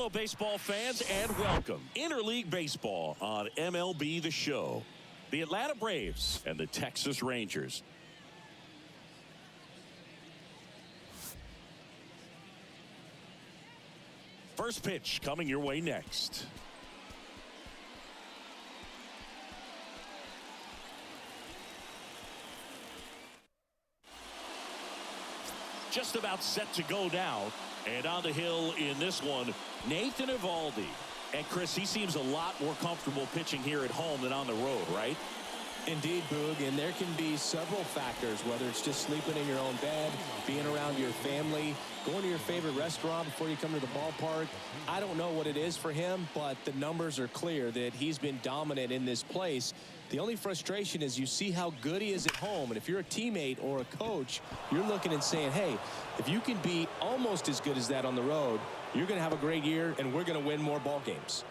Hello, baseball fans, and welcome. Interleague Baseball on MLB The Show. The Atlanta Braves and the Texas Rangers. First pitch coming your way next. Just about set to go now. And on the hill in this one, Nathan Eovaldi. And Chris, he seems a lot more comfortable pitching here at home than on the road, right? Indeed, Boog, and there can be several factors, whether it's just sleeping in your own bed, being around your family, going to your favorite restaurant before you come to the ballpark. I don't know what it is for him, but the numbers are clear that he's been dominant in this place. The only frustration is you see how good he is at home, and if you're a teammate or a coach, you're looking and saying, hey, if you can be almost as good as that on the road, you're going to have a great year, and we're going to win more ball games.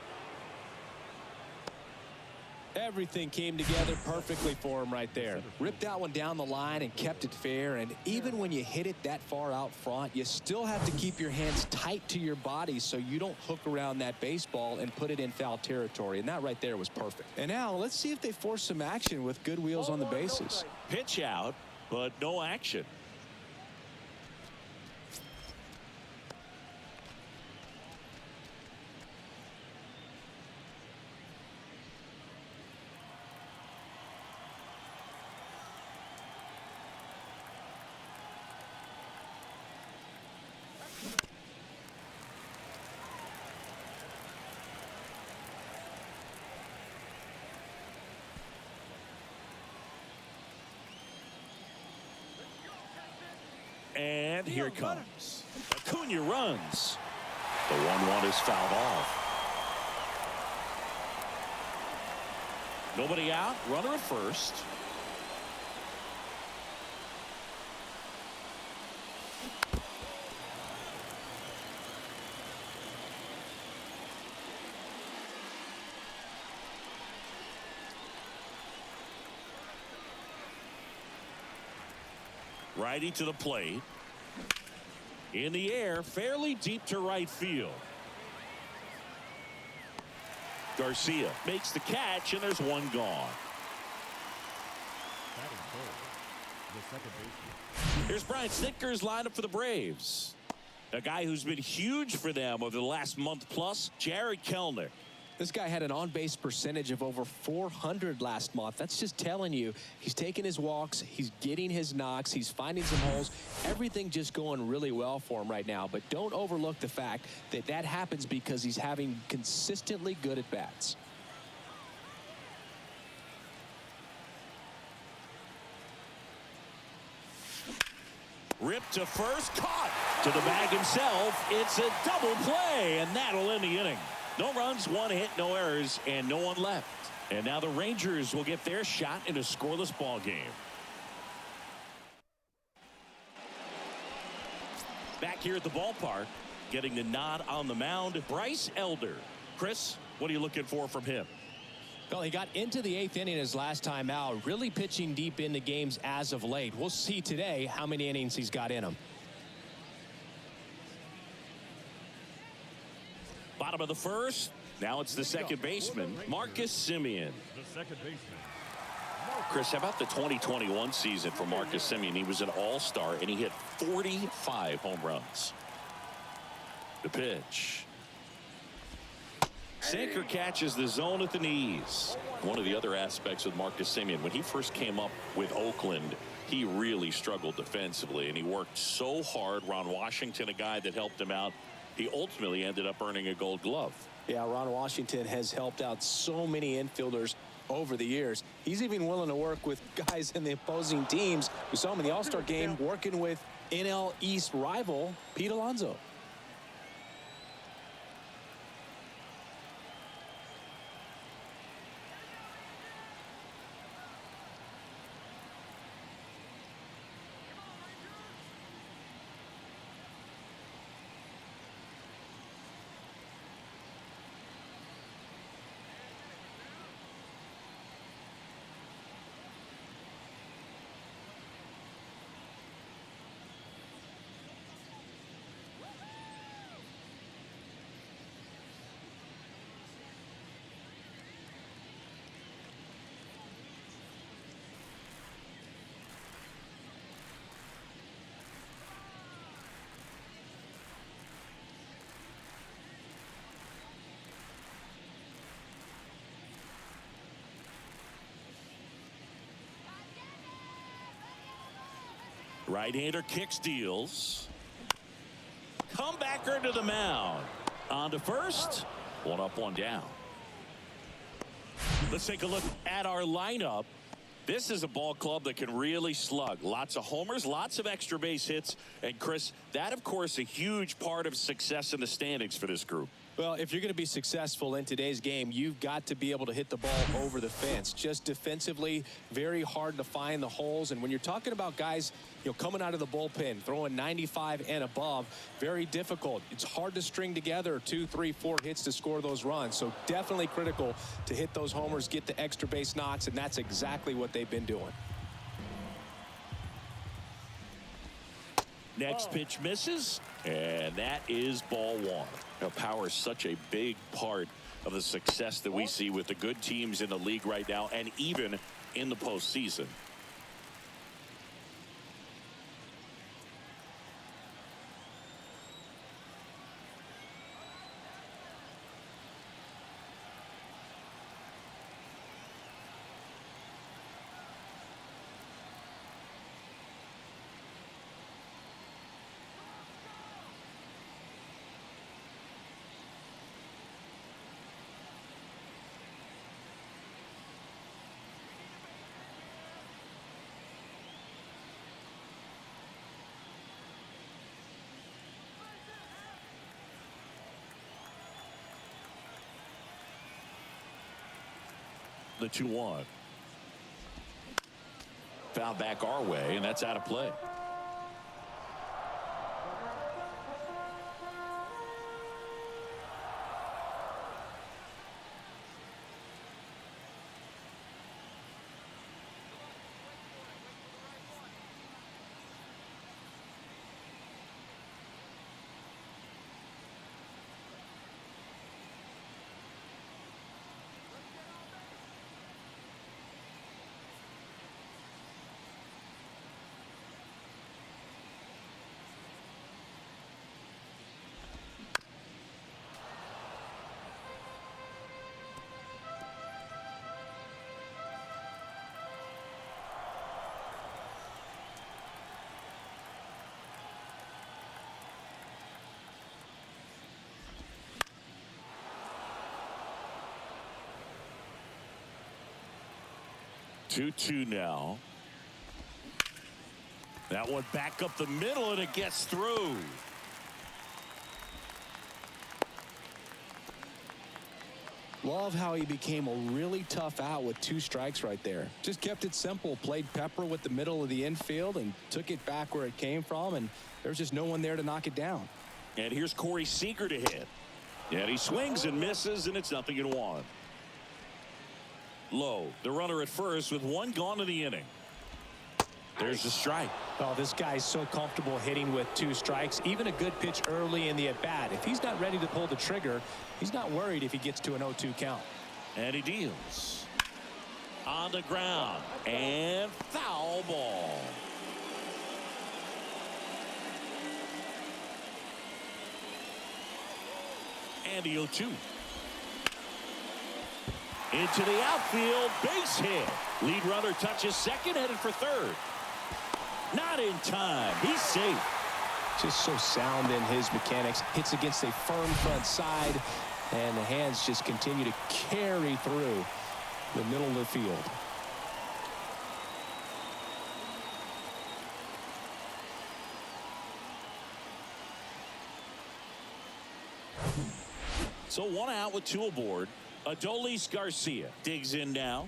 Everything came together perfectly for him right there. Ripped that one down the line and kept it fair. And even when you hit it that far out front, you still have to keep your hands tight to your body so you don't hook around that baseball and put it in foul territory. And that right there was perfect. And now let's see if they force some action with good wheels on the bases. Pitch out, but no action. And here it comes. Acuna runs. The 1-1 is fouled off. Nobody out. Runner at first. Righty to the plate. In the air, fairly deep to right field. Garcia makes the catch, and there's one gone. Here's Brian Snitker's lineup for the Braves. A guy who's been huge for them over the last month plus, Jarred Kelenic. This guy had an on-base percentage of over 400 last month. That's just telling you he's taking his walks, he's getting his knocks, he's finding some holes. Everything just going really well for him right now. But don't overlook the fact that that happens because he's having consistently good at-bats. Ripped to first, caught to the bag himself. It's a double play, and that'll end the inning. No runs, one hit, no errors, and no one left. And now the Rangers will get their shot in a scoreless ball game. Back here at the ballpark, getting the nod on the mound, Bryce Elder. Chris, what are you looking for from him? Well, he got into the 8th inning his last time out, really pitching deep into games as of late. We'll see today how many innings he's got in him. Bottom of the first. Now it's the second baseman, Marcus Semien. The second baseman. Chris, how about the 2021 season for Marcus Semien? He was an all-star, and he hit 45 home runs. The pitch. Sinker catches the zone at the knees. One of the other aspects of Marcus Semien, when he first came up with Oakland, he really struggled defensively, and he worked so hard. Ron Washington, a guy that helped him out, he ultimately ended up earning a Gold Glove. Yeah, Ron Washington has helped out so many infielders over the years. He's even willing to work with guys in the opposing teams. We saw him in the All-Star game working with NL East rival Pete Alonso. Right-hander kicks, deals. Comebacker to the mound. On to first. One up, one down. Let's take a look at our lineup. This is a ball club that can really slug. Lots of homers, lots of extra base hits. And Chris, that of course a huge part of success in the standings for this group. Well, if you're going to be successful in today's game, you've got to be able to hit the ball over the fence. Just defensively, very hard to find the holes. And when you're talking about guys, coming out of the bullpen, throwing 95 and above, very difficult. It's hard to string together 2, 3, 4 hits to score those runs. So definitely critical to hit those homers, get the extra base knocks, and that's exactly what they've been doing. Next pitch misses, and that is ball one. Now, power is such a big part of the success that we see with the good teams in the league right now, and even in the postseason. The 2-1. Foul back our way, and that's out of play. Two now. That one back up the middle, and it gets through. Love how he became a really tough out with 2 strikes right there. Just kept it simple, played pepper with the middle of the infield and took it back where it came from, and there's just no one there to knock it down. And here's Corey Seager to hit. And he swings and misses, and it's 0-1. Low, the runner at first with 1 gone in the inning. There's the strike. Oh, this guy's so comfortable hitting with 2 strikes. Even a good pitch early in the at-bat. If he's not ready to pull the trigger, he's not worried if he gets to an 0-2 count. And he deals. On the ground. And foul ball. And the 0-2. Into the outfield, base hit. Lead runner touches second, headed for third. Not in time. He's safe. Just so sound in his mechanics. Hits against a firm front side, and the hands just continue to carry through the middle of the field. So 1 out with 2 aboard. Adolis Garcia digs in now,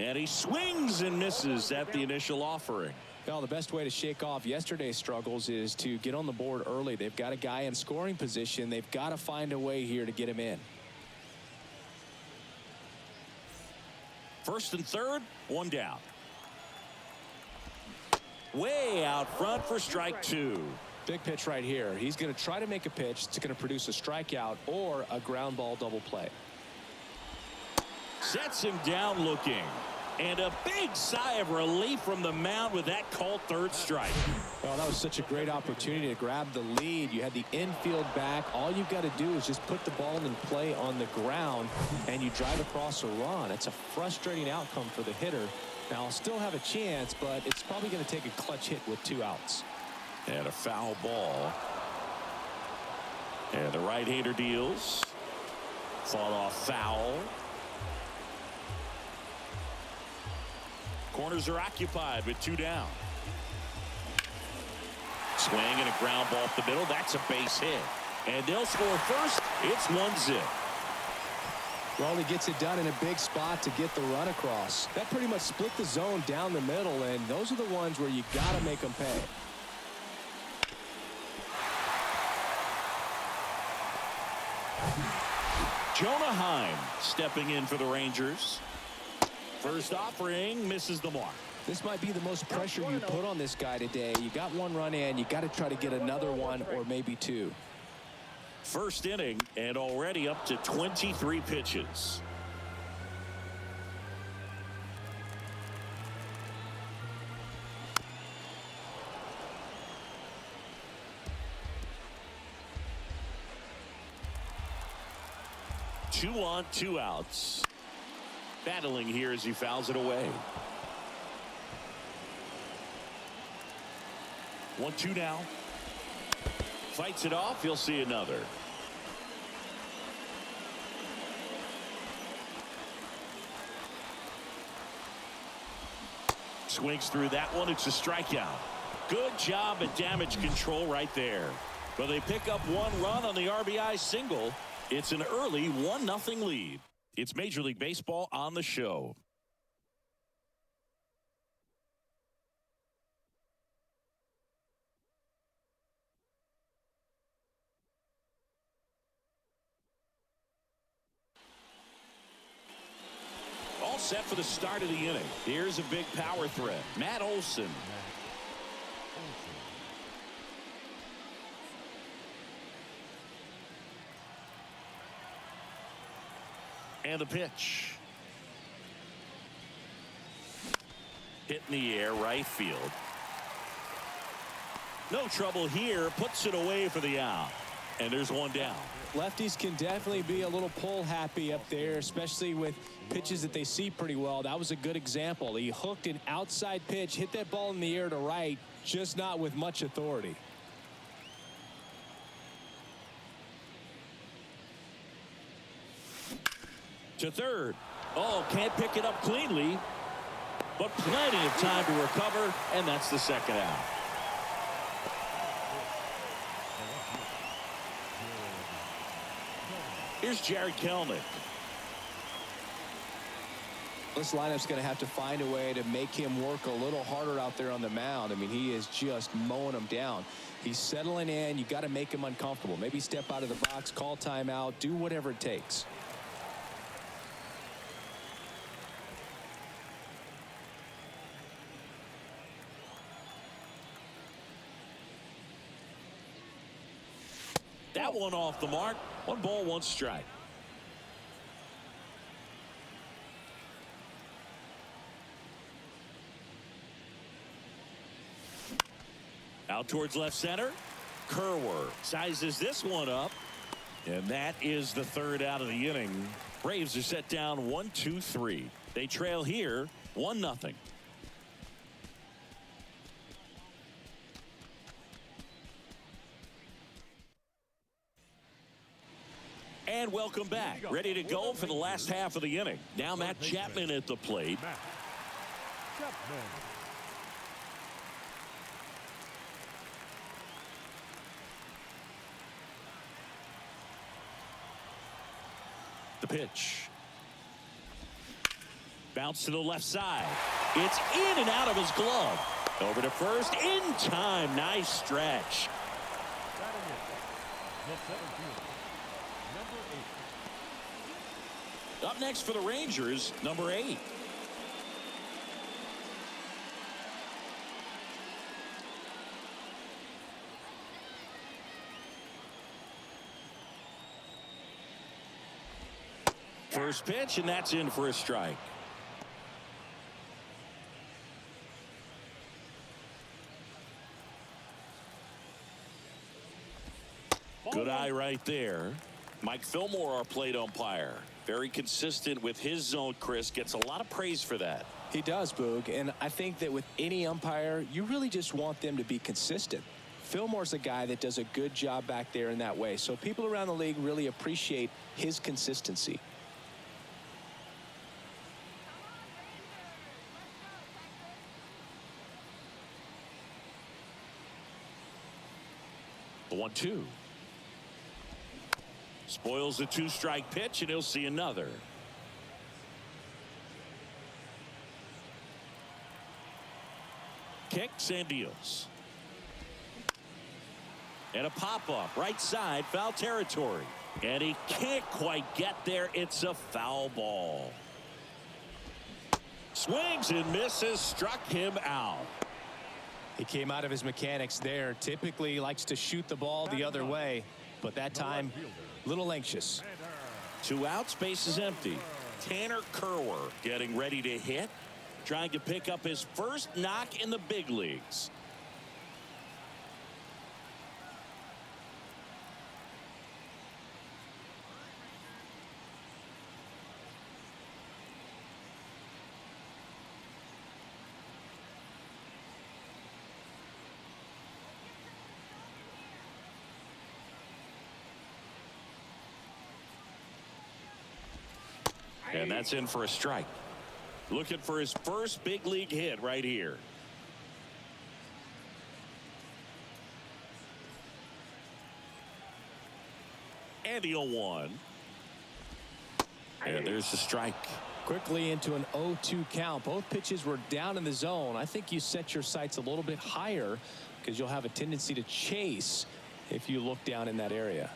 and he swings and misses at the initial offering. Well, the best way to shake off yesterday's struggles is to get on the board early. They've got a guy in scoring position. They've got to find a way here to get him in. First and third, 1 down. Way out front for strike 2. Big pitch right here. He's going to try to make a pitch that's going to produce a strikeout or a ground ball double play. Sets him down looking. And a big sigh of relief from the mound with that called third strike. Well, that was such a great opportunity to grab the lead. You had the infield back. All you've got to do is just put the ball in play on the ground, and you drive across a run. It's a frustrating outcome for the hitter, Now, I'll still have a chance, but it's probably going to take a clutch hit with 2 outs. And a foul ball. And the right-hander deals. Fought off foul. Corners are occupied with 2 down. Swing and a ground ball up the middle. That's a base hit. And they'll score first. It's 1-0. Well, he gets it done in a big spot to get the run across. That pretty much split the zone down the middle, and those are the ones where you got to make them pay. Jonah Heim stepping in for the Rangers. First offering misses the mark. This might be the most pressure you put on this guy today. You got 1 run in. You got to try to get another 1 or maybe 2. First inning and already up to 23 pitches. Two on, 2 outs. Battling here as he fouls it away. 1-2 now. Fights it off. You'll see another. Swings through that one. It's a strikeout. Good job at damage control right there. But they pick up 1 run on the RBI single. It's an early 1-0 lead. It's Major League Baseball on the show. All set for the start of the inning. Here's a big power threat. Matt Olson. And the pitch. Hit in the air, right field. No trouble here. Puts it away for the out. And there's 1 down. Lefties can definitely be a little pull happy up there, especially with pitches that they see pretty well. That was a good example. He hooked an outside pitch, hit that ball in the air to right, just not with much authority. To third. Oh, can't pick it up cleanly, but plenty of time to recover, and that's the 2nd out. Here's Jared Kelenic. This lineup's going to have to find a way to make him work a little harder out there on the mound. I mean, he is just mowing them down. He's settling in. You got to make him uncomfortable. Maybe step out of the box, call timeout, do whatever it takes. That one off the mark. 1 ball, 1 strike. Out towards left center. Kerwer sizes this one up. And that is the 3rd out of the inning. Braves are set down 1-2-3. They trail here 1-0. And welcome back. Ready to go for the last half of the inning. Now Matt Chapman at the plate. The pitch. Bounce to the left side. It's in and out of his glove. Over to first. In time. Nice stretch. Up next for the Rangers, number 8. First pitch, and that's in for a strike. Good eye right there. Mike Fillmore, our plate umpire. Very consistent with his zone, Chris. Gets a lot of praise for that. He does, Boog, and I think that with any umpire, you really just want them to be consistent. Fillmore's a guy that does a good job back there in that way, so people around the league really appreciate his consistency. The 1-2. Spoils the two-strike pitch, and he'll see another. Kicks and deals. And a pop-up right side, foul territory. And he can't quite get there. It's a foul ball. Swings and misses, struck him out. He came out of his mechanics there. Typically he likes to shoot the ball the other way, but that time a little anxious. 2 outs, base is empty. Tanner Kerwer getting ready to hit, trying to pick up his first knock in the big leagues. And that's in for a strike. Looking for his first big league hit right here. And the 0-1. And there's the strike. Quickly into an 0-2 count. Both pitches were down in the zone. I think you set your sights a little bit higher because you'll have a tendency to chase if you look down in that area.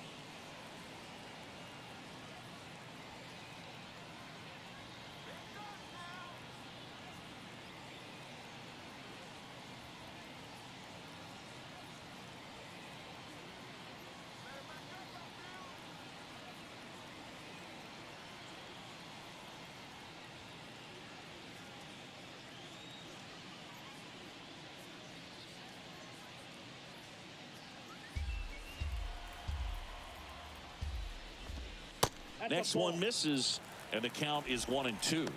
Next one misses, and the count is 1-2.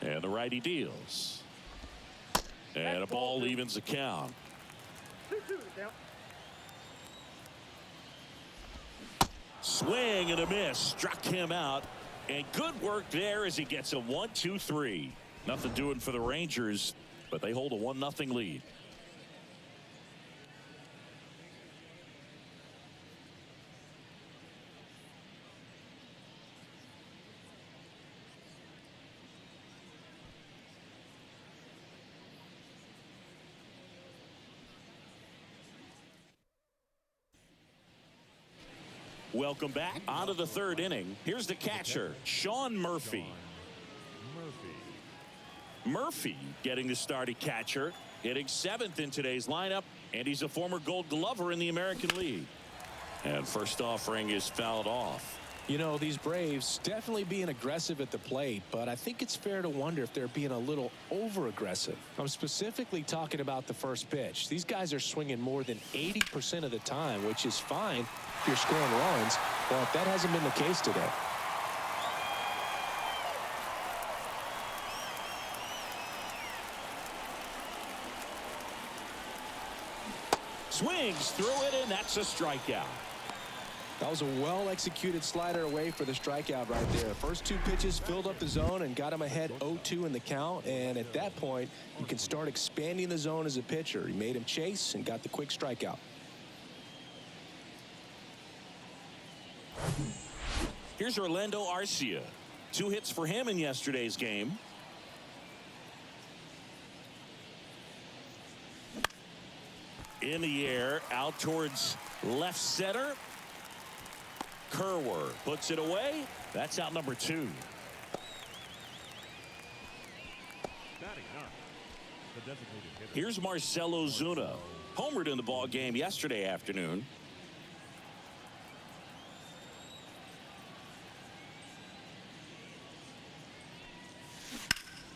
And the righty deals. And a ball evens the count. Swing and a miss, struck him out. And good work there as he gets a 1-2-3. Nothing doing for the Rangers, but they hold a 1-0 lead. Welcome back. On to the third inning. Here's the catcher, Sean Murphy. Murphy getting the start at catcher, hitting 7th in today's lineup, and he's a former Gold Glover in the American League. And first offering is fouled off. You know, these Braves definitely being aggressive at the plate, but I think it's fair to wonder if they're being a little over-aggressive. I'm specifically talking about the first pitch. These guys are swinging more than 80% of the time, which is fine if you're scoring runs, but that hasn't been the case today. Swings through it, and that's a strikeout. That was a well-executed slider away for the strikeout right there. First 2 pitches filled up the zone and got him ahead 0-2 in the count. And at that point, you can start expanding the zone as a pitcher. He made him chase and got the quick strikeout. Here's Orlando Arcia. 2 hits for him in yesterday's game. In the air, out towards left center. Kerwer puts it away. That's out number 2. Here's Marcell Ozuna. Homered in the ball game yesterday afternoon.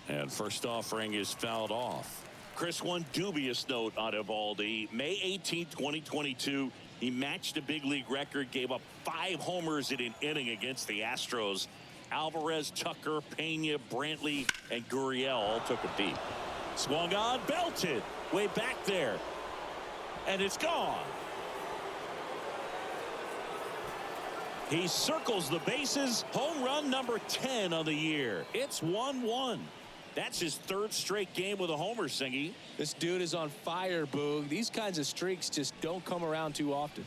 And first offering is fouled off. Chris, one dubious note on Eovaldi. May 18, 2022, he matched a big league record, gave up 5 homers in an inning against the Astros. Alvarez, Tucker, Pena, Brantley, and Gurriel all took him deep. Swung on, belted, way back there, and it's gone. He circles the bases. Home run number 10 on the year. It's 1-1. That's his 3rd straight game with a homer, Singy. This dude is on fire, Boog. These kinds of streaks just don't come around too often.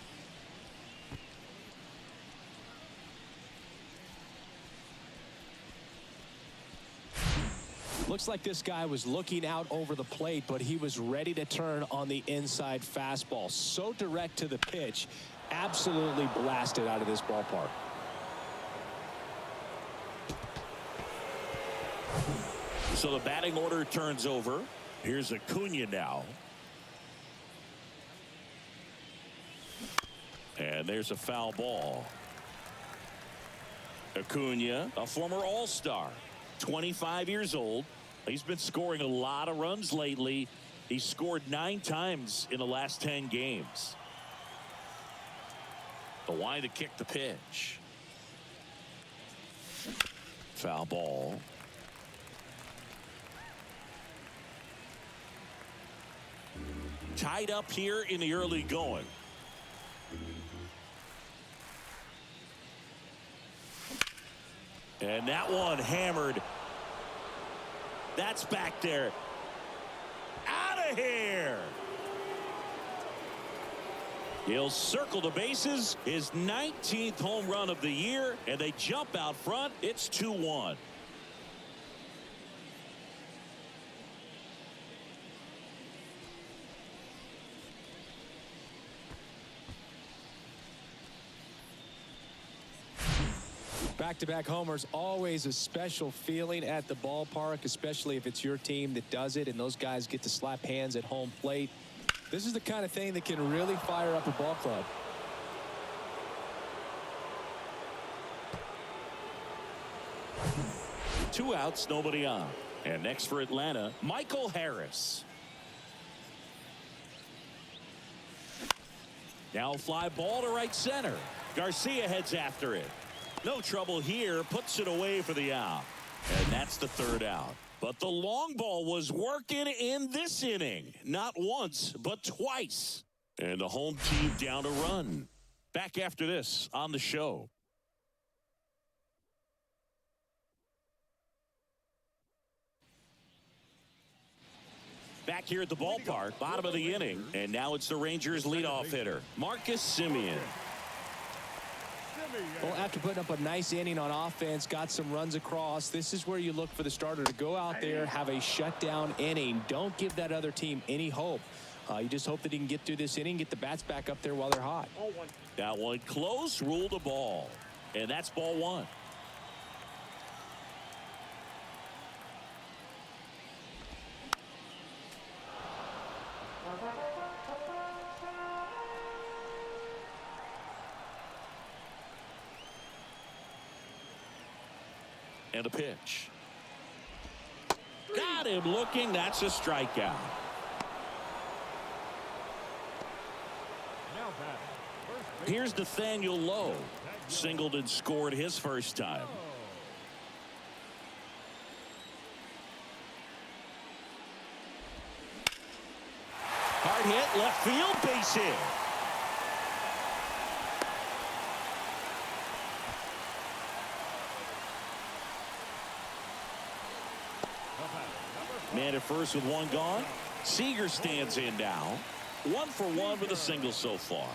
Looks like this guy was looking out over the plate, but he was ready to turn on the inside fastball. So direct to the pitch. Absolutely blasted out of this ballpark. So the batting order turns over. Here's Acuna now. And there's a foul ball. Acuna, a former All-Star, 25 years old. He's been scoring a lot of runs lately. He scored 9 times in the last 10 games. The line to kick the pitch. Foul ball. Tied up here in the early going. And that one hammered. That's back there. Out of here. He'll circle the bases. His 19th home run of the year, and they jump out front. It's 2-1. Back-to-back homers, always a special feeling at the ballpark, especially if it's your team that does it and those guys get to slap hands at home plate. This is the kind of thing that can really fire up a ball club. Two outs, nobody on. And next for Atlanta, Michael Harris. Now fly ball to right center. Garcia heads after it. No trouble here, puts it away for the out. And that's the 3rd out. But the long ball was working in this inning. Not once, but twice. And the home team down a run. Back after this on the show. Back here at the ballpark, bottom of the inning. And now it's the Rangers leadoff hitter, Marcus Semien. Well, after putting up a nice inning on offense, got some runs across, this is where you look for the starter to go out there, have a shutdown inning. Don't give that other team any hope. You just hope that he can get through this inning, get the bats back up there while they're hot. That one close, ruled a ball. And that's ball 1. And a pitch. Got him looking. That's a strikeout. Here's Nathaniel Lowe. Singled and scored his first time. Hard hit, left field, base hit. Man at first with one gone. Seager stands in now. 1 for 1 with a single so far.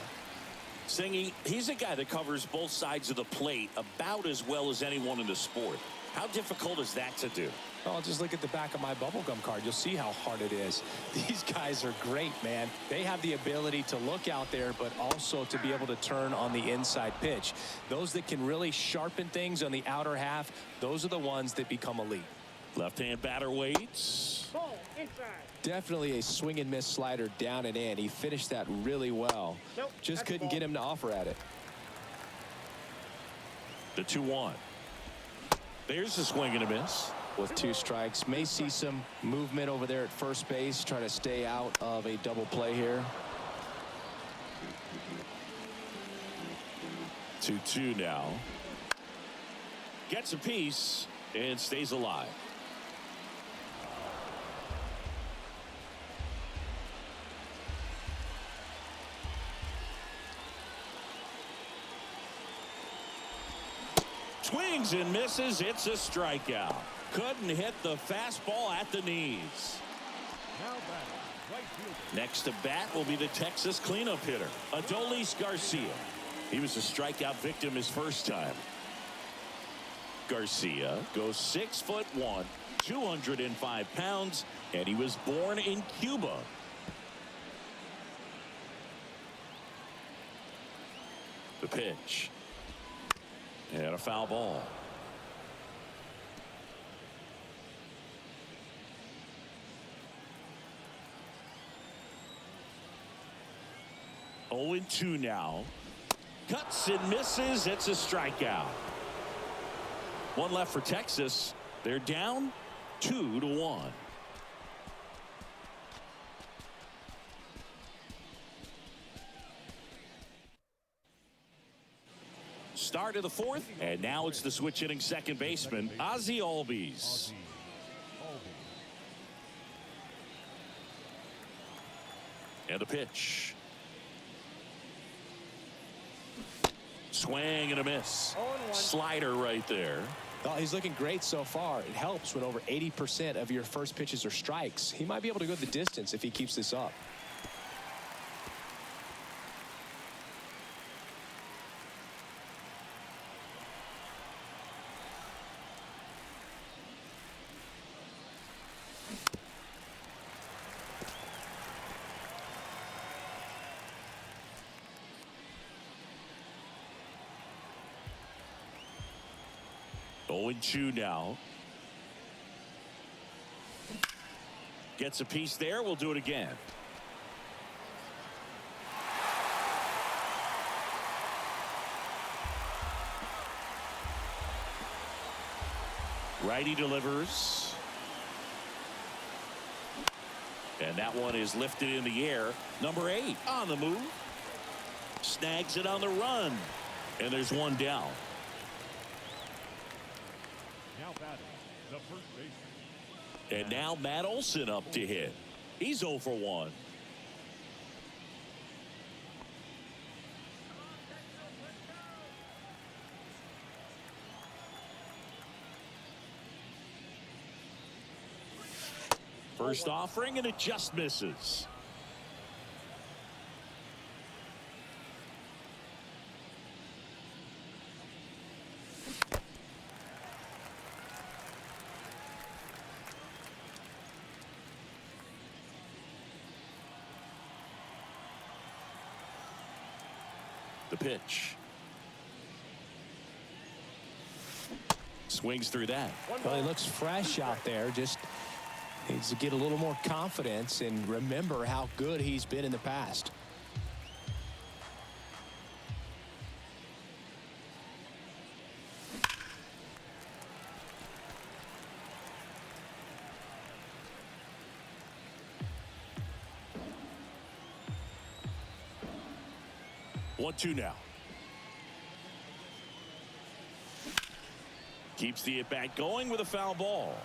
Singy, he's a guy that covers both sides of the plate about as well as anyone in the sport. How difficult is that to do? Oh, just look at the back of my bubblegum card. You'll see how hard it is. These guys are great, man. They have the ability to look out there, but also to be able to turn on the inside pitch. Those that can really sharpen things on the outer half, those are the ones that become elite. Left-hand batter waits. Ball inside. Definitely a swing and miss slider down and in. He finished that really well. Nope, just couldn't get him to offer at it. The 2-1. There's a swing and a miss. with 2 strikes. May see some movement over there at first base. Try to stay out of a double play here. 2-2 now. Gets a piece and stays alive. Swings and misses. It's a strikeout. Couldn't hit the fastball at the knees. Next to bat will be the Texas cleanup hitter, Adolis Garcia. He was a strikeout victim his first time. Garcia goes 6'1", 205 pounds, and he was born in Cuba. The pitch. And a foul ball. Oh, 0-2 now. Cuts and misses. It's a strikeout. One left for Texas. They're down 2-1. Start of the 4th, and now it's the switch hitting second baseman, Ozzie Albies. And a pitch. Swing and a miss. Slider right there. Oh, he's looking great so far. It helps when over 80% of your first pitches are strikes. He might be able to go the distance if he keeps this up. Oh, 0-2 now. Gets a piece there. We'll do it again. Righty delivers. And that one is lifted in the air. Number 8 on the move. Snags it on the run. And there's one down. And now Matt Olson up to hit. He's 0 for 1. First offering, and it just misses. The pitch. Swings through that. Well, he looks fresh out there. Just needs to get a little more confidence and remember how good he's been in the past. One, two now. Keeps the at-bat going with a foul ball.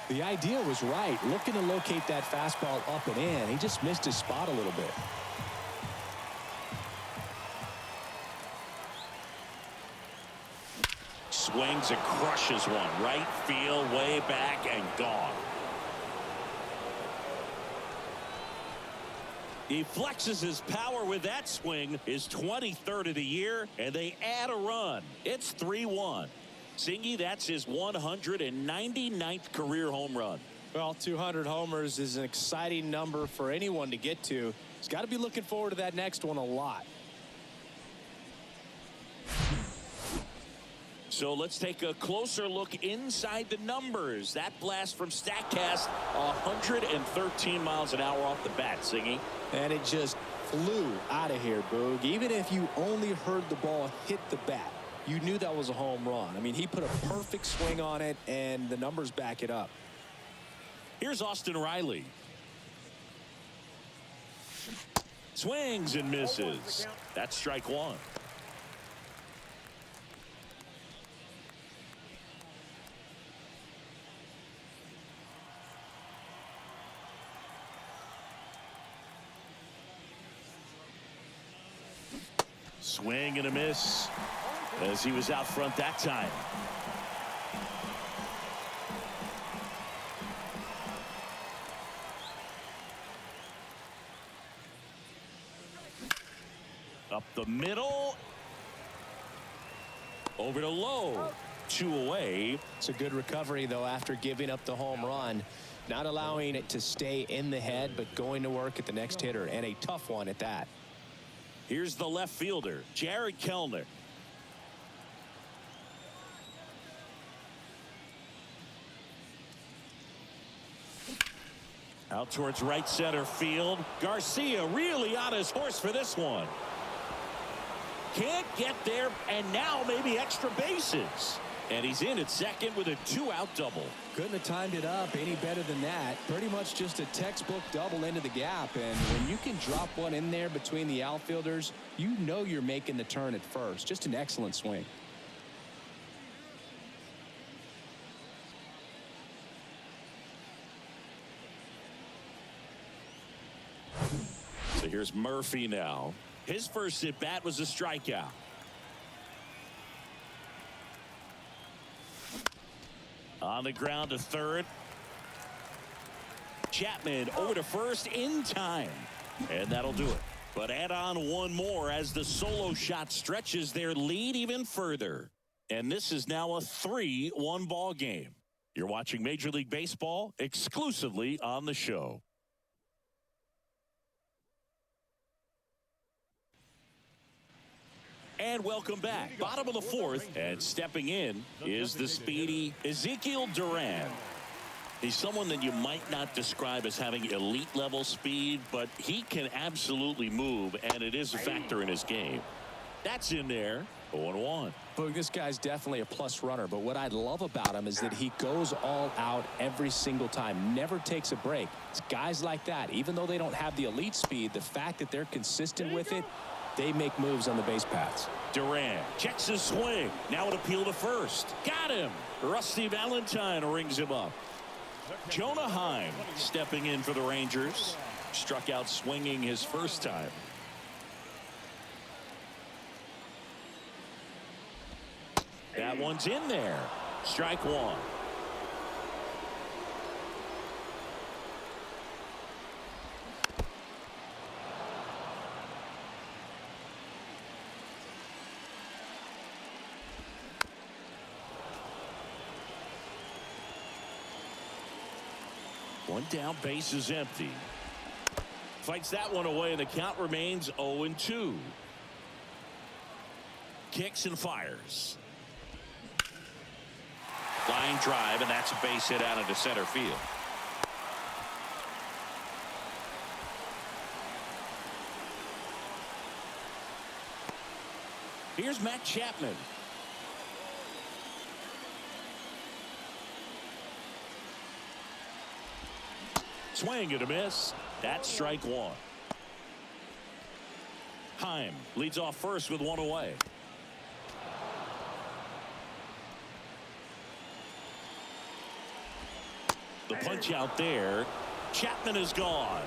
The idea was right. Looking to locate that fastball up and in. He just missed his spot a little bit. Swings and crushes one. Right field, way back, and gone. He flexes his power with that swing, his 23rd of the year, and they add a run. It's 3-1. Singy, that's his 199th career home run. Well, 200 homers is an exciting number for anyone to get to. He's got to be looking forward to that next one a lot. So let's take a closer look inside the numbers. That blast from StatCast, 113 miles an hour off the bat, Singy. And it just flew out of here, Boog. Even if you only heard the ball hit the bat, you knew that was a home run. I mean, he put a perfect swing on it, and the numbers back it up. Here's Austin Riley. Swings and misses. That's strike one. Swing and a miss as he was out front that time. Up the middle. Over to Lowe. 2 away. It's a good recovery, though, after giving up the home run. Not allowing it to stay in the head, but going to work at the next hitter, and a tough one at that. Here's the left fielder, Jared Kellner. Out towards right center field. Garcia really on his horse for this one. Can't get there, and now maybe extra bases. And he's in at second with a 2-out double. Couldn't have timed it up any better than that. Pretty much just a textbook double into the gap. And when you can drop one in there between the outfielders, you know you're making the turn at first. Just an excellent swing. So here's Murphy now. His first at bat was a strikeout. On the ground to third. Chapman over to first in time. And that'll do it. But add on one more as the solo shot stretches their lead even further. And this is now a 3-1 ball game. You're watching Major League Baseball exclusively on the show. And welcome back. Bottom of the fourth, and stepping in is the speedy Ezekiel Duran. He's someone that you might not describe as having elite level speed, but he can absolutely move, and it is a factor in his game. That's in there. 0-1. Boog, this guy's definitely a plus runner, but what I love about him is that he goes all out every single time, never takes a break. It's guys like that, even though they don't have the elite speed, the fact that they're consistent with it, they make moves on the base paths. Duran checks his swing. Now an appeal to first. Got him. Rusty Valentine rings him up. Jonah Heim stepping in for the Rangers. Struck out swinging his first time. That one's in there. Strike one. One down, base is empty. Fights that one away, and the count remains 0-2. Kicks and fires. Line drive, and that's a base hit out into center field. Here's Matt Chapman. Swing and a miss. That's strike one. Heim leads off first with one away. The punch out there. Chapman is gone.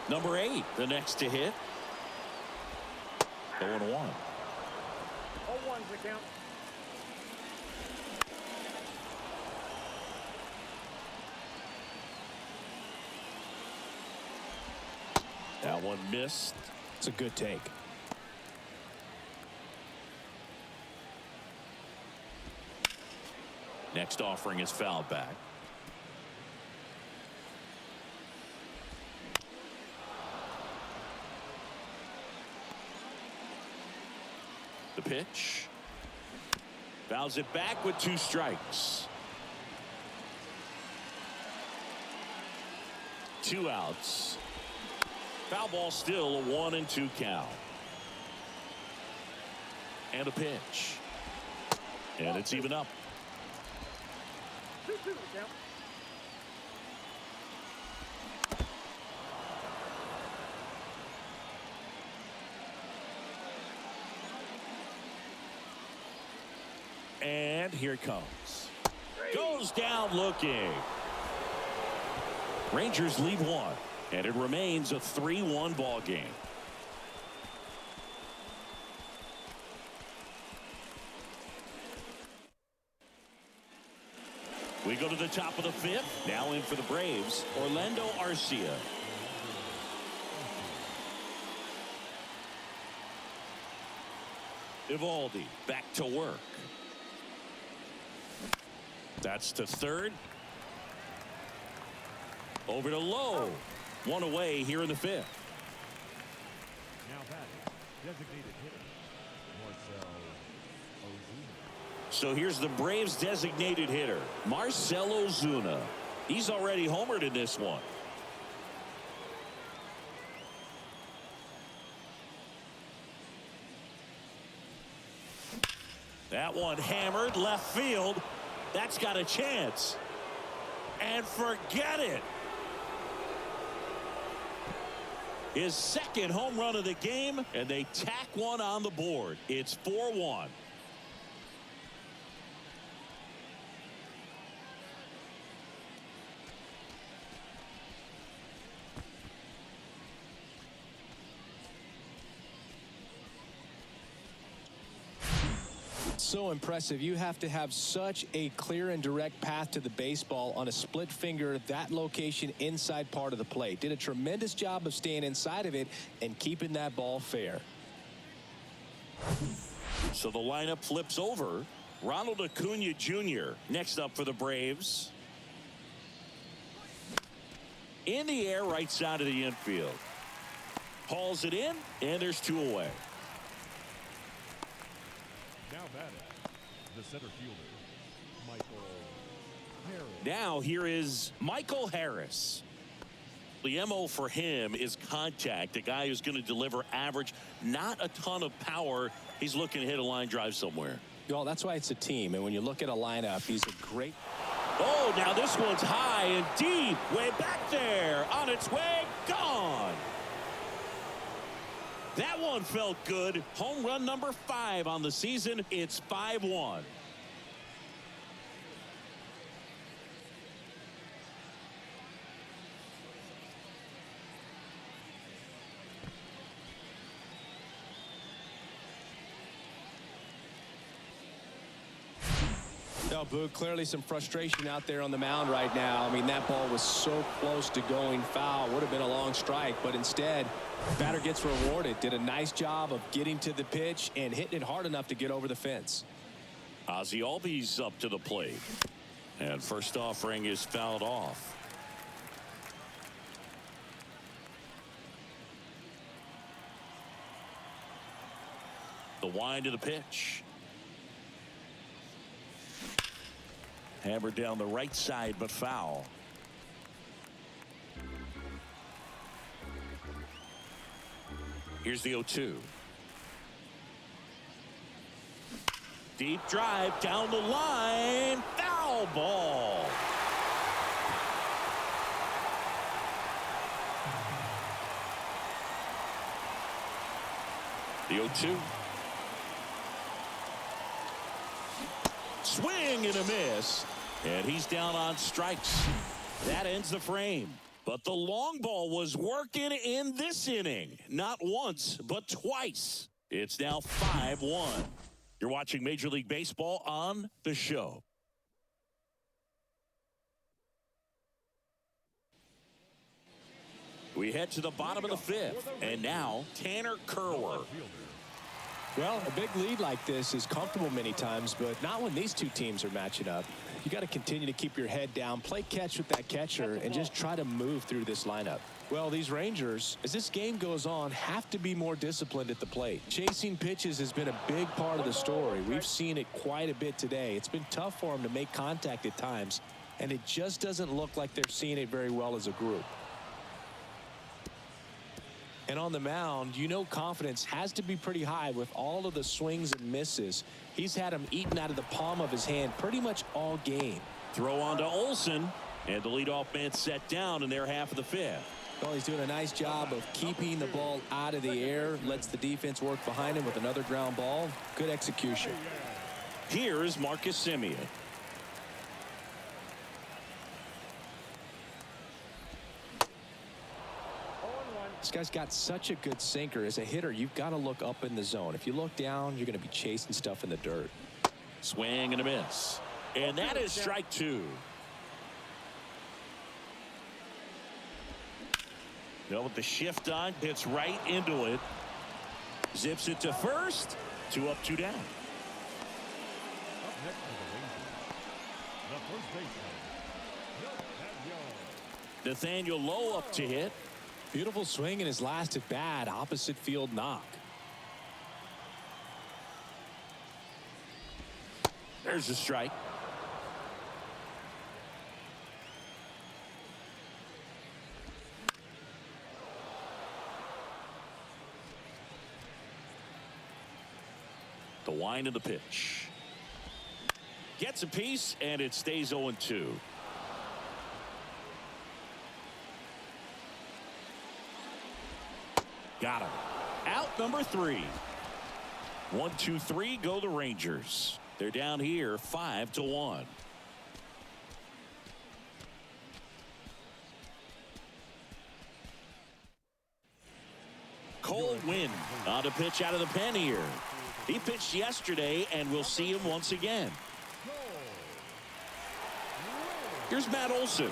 Number 8, the next to hit. 0-1. 0-1's the count. That one missed. It's a good take. Next offering is fouled back. The pitch. Fouls it back with 2 strikes. 2 outs. Foul ball still, a 1-2 count. And a pitch. And it's even up. And here it comes. Goes down looking. Rangers lead one, and it remains a 3-1 ball game. We go to the top of the fifth. Now in for the Braves, Orlando Arcia. Eovaldi back to work. That's to third. Over to Lowe. One away here in the fifth. Now batting, designated hitter, Marcell Ozuna. So here's the Braves designated hitter, Marcell Ozuna. He's already homered in this one. That one hammered left field. That's got a chance. And forget it. His second home run of the game, and they tack one on the board. It's 4-1. So impressive. You have to have such a clear and direct path to the baseball on a split finger, that location inside part of the plate. Did a tremendous job of staying inside of it and keeping that ball fair. So the lineup flips over. Ronald Acuna Jr. next up for the Braves. In the air, right side of the infield. Hauls it in, and there's two away. Now batting, the center fielder, Michael Harris. Now here is Michael Harris. The MO for him is contact. A guy who's going to deliver average, not a ton of power. He's looking to hit a line drive somewhere. Well, that's why it's a team. And when you look at a lineup, he's a great. Oh, now this one's high and deep. Way back there. On its way. Gone. That one felt good. Home run number 5 on the season. It's 5-1. No, Boog, clearly some frustration out there on the mound right now. I mean, that ball was so close to going foul. Would have been a long strike, but instead, batter gets rewarded. Did a nice job of getting to the pitch and hitting it hard enough to get over the fence. Ozzie Albies up to the plate. And first offering is fouled off. The wind of the pitch. Hammered down the right side, but foul. Here's the 0-2. Deep drive down the line. Foul ball. The 0-2. Swing and a miss. And he's down on strikes. That ends the frame. But the long ball was working in this inning. Not once, but twice. It's now 5-1. You're watching Major League Baseball on The Show. We head to the bottom of the fifth. And now, Tanner Kerwer. Well, a big lead like this is comfortable many times, but not when these two teams are matching up. You got to continue to keep your head down, play catch with that catcher, and just try to move through this lineup. Well, these Rangers, as this game goes on, have to be more disciplined at the plate. Chasing pitches has been a big part of the story. We've seen it quite a bit today. It's been tough for them to make contact at times, and it just doesn't look like they're seeing it very well as a group. And on the mound, you know confidence has to be pretty high with all of the swings and misses. He's had them eaten out of the palm of his hand pretty much all game. Throw on to Olsen, and the leadoff man set down in their half of the fifth. Well, he's doing a nice job of keeping the ball out of the air, lets the defense work behind him with another ground ball. Good execution. Here's Marcus Semien. This guy's got such a good sinker. As a hitter, you've got to look up in the zone. If you look down, you're going to be chasing stuff in the dirt. Swing and a miss. And that is strike two. Now with the shift on, hits right into it. Zips it to first. 2 up, 2 down. Up next for the Rangers, the first baseman, Nathaniel Lowe up to hit. Beautiful swing in his last at bat. Opposite field knock. There's a strike. The wind of the pitch. Gets a piece, and it stays 0-2. Got him. Out number 3. 1, 2, 3 go the Rangers. They're down here 5-1. Cold wind on a pitch out of the pen here. He pitched yesterday, and we'll see him once again. Here's Matt Olson.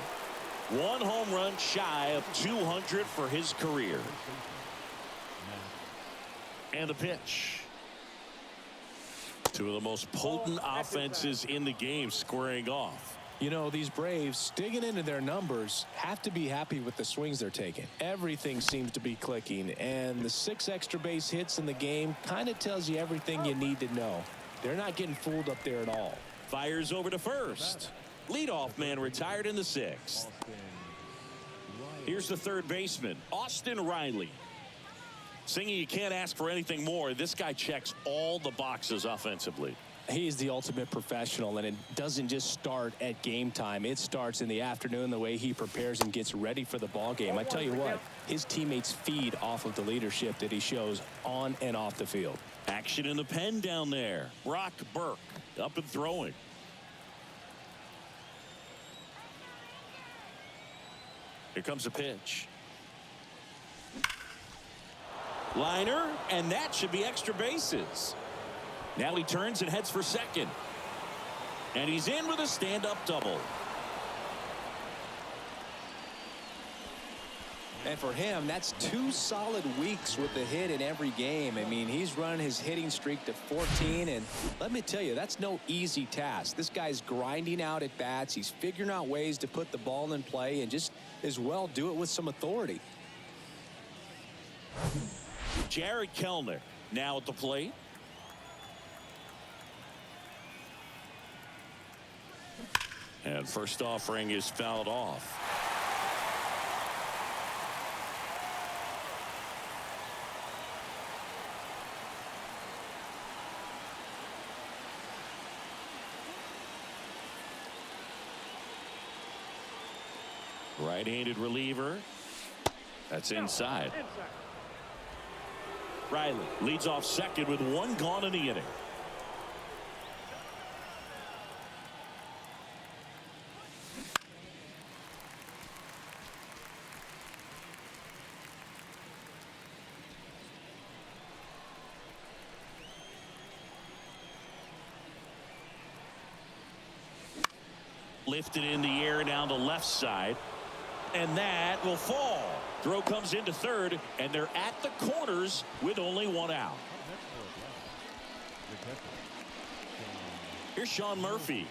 1 home run shy of 200 for his career. And the pitch. 2 of the most potent offenses in the game squaring off. You know, these Braves, digging into their numbers, have to be happy with the swings they're taking. Everything seems to be clicking, and the 6 extra base hits in the game kind of tells you everything you need to know. They're not getting fooled up there at all. Fires over to first. Leadoff man retired in the 6th. Here's the third baseman, Austin Riley. Singing, you can't ask for anything more. This guy checks all the boxes offensively. He's the ultimate professional, and it doesn't just start at game time. It starts in the afternoon, the way he prepares and gets ready for the ball game. I tell you what, his teammates feed off of the leadership that he shows on and off the field. Action in the pen down there. Brock Burke up and throwing. Here comes a pitch. Liner, and that should be extra bases. Now he turns and heads for second. And he's in with a stand-up double. And for him, that's 2 solid weeks with the hit in every game. I mean, he's run his hitting streak to 14, and let me tell you, that's no easy task. This guy's grinding out at bats. He's figuring out ways to put the ball in play and just as well do it with some authority. Jared Kellner now at the plate. And first offering is fouled off. Right-handed reliever. That's inside. Riley leads off second with 1 gone in the inning. Lifted in the air down the left side. And that will fall. Throw comes into third, and they're at the corners with only 1 out. Here's Sean Murphy.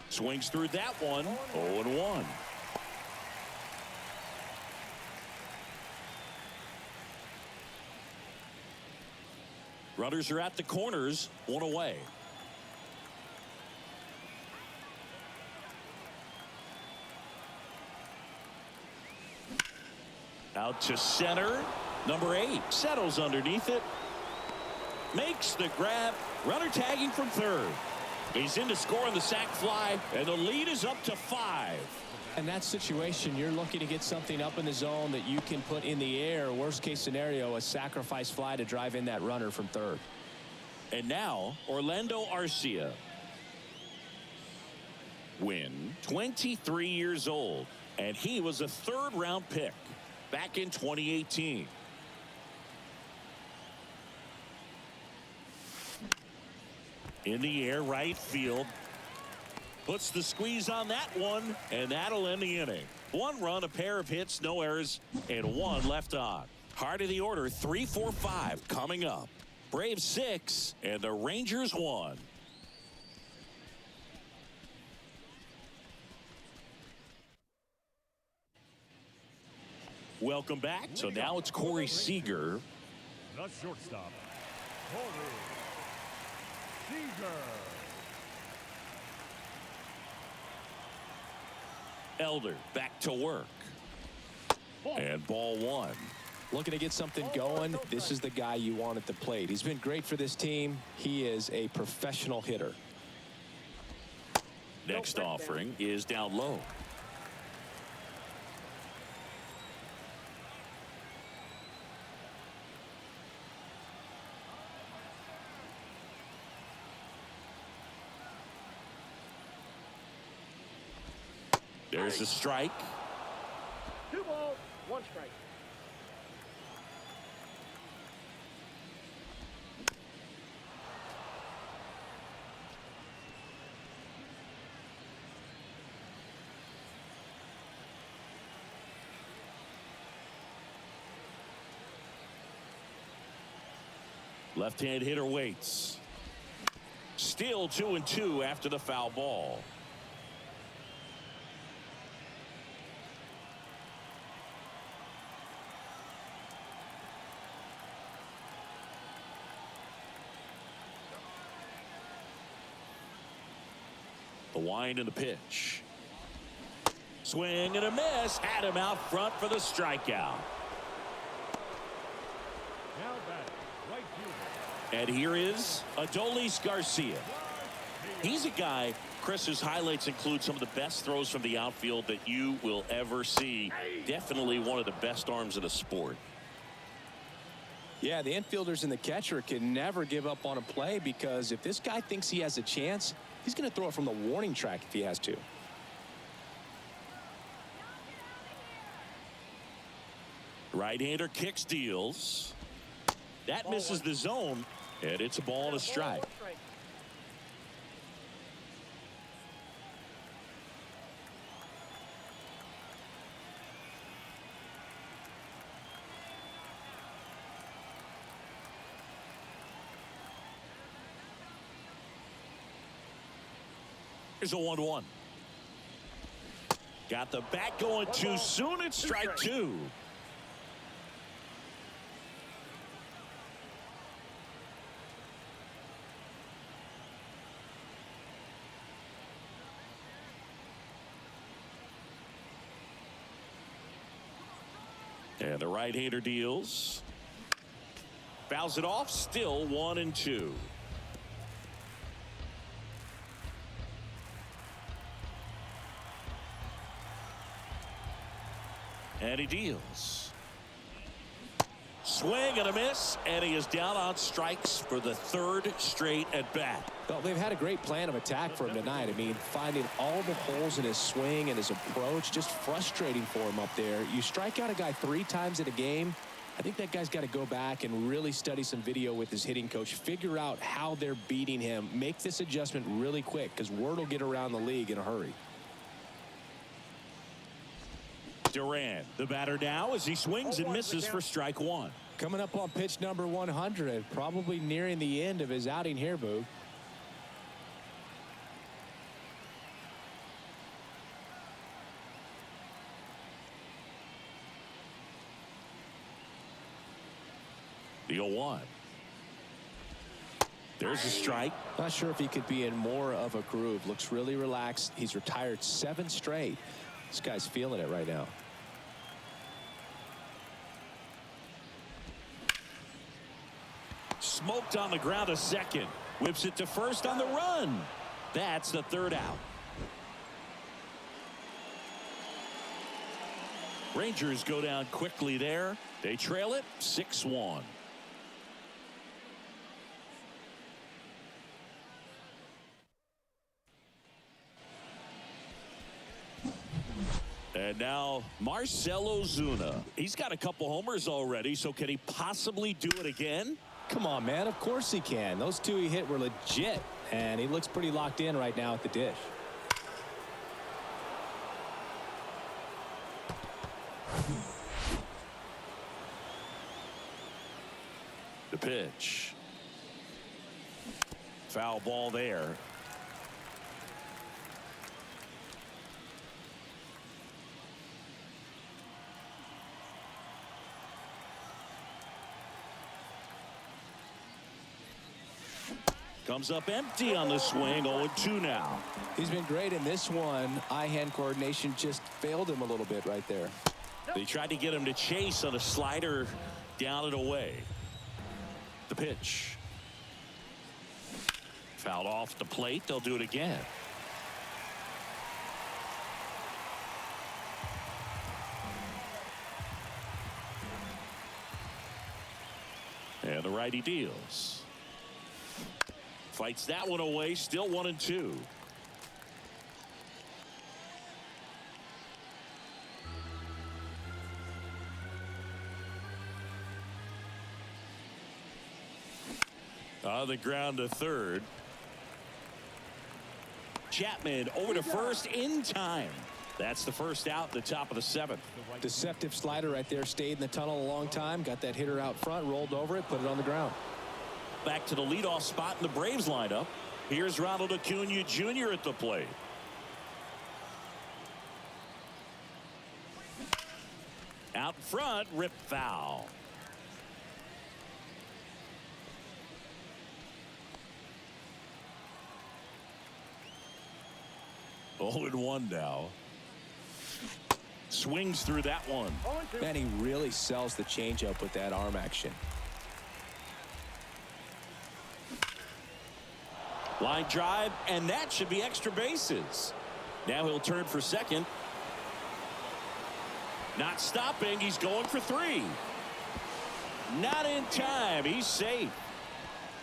Swings through that one. 0-1. Runners are at the corners, 1 away. Out to center. Number 8 settles underneath it. Makes the grab. Runner tagging from third. He's in to score on the sac fly, and the lead is up to 5. In that situation, you're looking to get something up in the zone that you can put in the air. Worst case scenario, a sacrifice fly to drive in that runner from third. And now, Orlando Arcia. Wynn, 23 years old, and he was a third-round pick back in 2018. In the air, right field. Puts the squeeze on that one, and that'll end the inning. 1 run, a pair of hits, no errors, and 1 left on. Heart of the order, 3, 4, 5 coming up. Braves 6, and the Rangers 1. Welcome back. So now it's Corey Seager. The shortstop, Corey Seager. Elder back to work. And ball 1. Looking to get something going. This is the guy you want at the plate. He's been great for this team. He is a professional hitter. Next offering is down low. There's a strike. 2 balls, 1 strike. Left-hand hitter waits. Still 2-2 after the foul ball. The wind and the pitch. Swing and a miss. Had him out front for the strikeout. Now batting, right fielder. And here is Adolis Garcia. He's a guy, Chris, whose highlights include some of the best throws from the outfield that you will ever see. Definitely one of the best arms of the sport. Yeah, the infielders and the catcher can never give up on a play, because if this guy thinks he has a chance, he's going to throw it from the warning track if he has to. Right-hander kicks, deals. That misses the zone, and it's a ball and a strike. Here's a 1-1. Got the bat going too soon. It's strike 2. And the right-hander deals. Fouls it off. Still 1-2. And he deals. Swing and a miss, and he is down on strikes for the 3rd straight at bat. Well, they've had a great plan of attack for him tonight. I mean, finding all the holes in his swing and his approach, just frustrating for him up there. You strike out a guy 3 times in a game, I think that guy's got to go back and really study some video with his hitting coach, figure out how they're beating him, make this adjustment really quick, because word will get around the league in a hurry. Duran, the batter now, as he swings and misses for strike 1. Coming up on pitch number 100, probably nearing the end of his outing here, Boog. The 0-1. There's a strike. Not sure if he could be in more of a groove. Looks really relaxed. He's retired 7 straight. This guy's feeling it right now. smoked on the ground to second. Whips it to first on the run. That's the third out. Rangers go down quickly there. They trail it 6-1. And now Marcell Ozuna. He's got a couple homers already, so can he possibly do it again? Come on, man. Of course he can. Those two he hit were legit, and he looks pretty locked in right now at the dish. The pitch. Foul ball there. Comes up empty on the swing. 0-2 now. He's been great in this one. Eye-hand coordination just failed him a little bit right there. They tried to get him to chase on a slider down and away. The pitch. Fouled off the plate. They'll do it again. And the righty deals. Fights that one away. Still 1-2. On the ground to third. Chapman over to first in time. That's the first out at the top of the seventh. Deceptive slider right there. Stayed in the tunnel a long time. Got that hitter out front. Rolled over it. Put it on the ground. Back to the leadoff spot in the Braves lineup. Here's Ronald Acuna Jr. at the plate. Out front, rip foul. Oh, and 1 now. Swings through that one. Man, he really sells the changeup with that arm action. Line drive, and that should be extra bases. Now he'll turn for second. Not stopping. He's going for 3. Not in time. He's safe.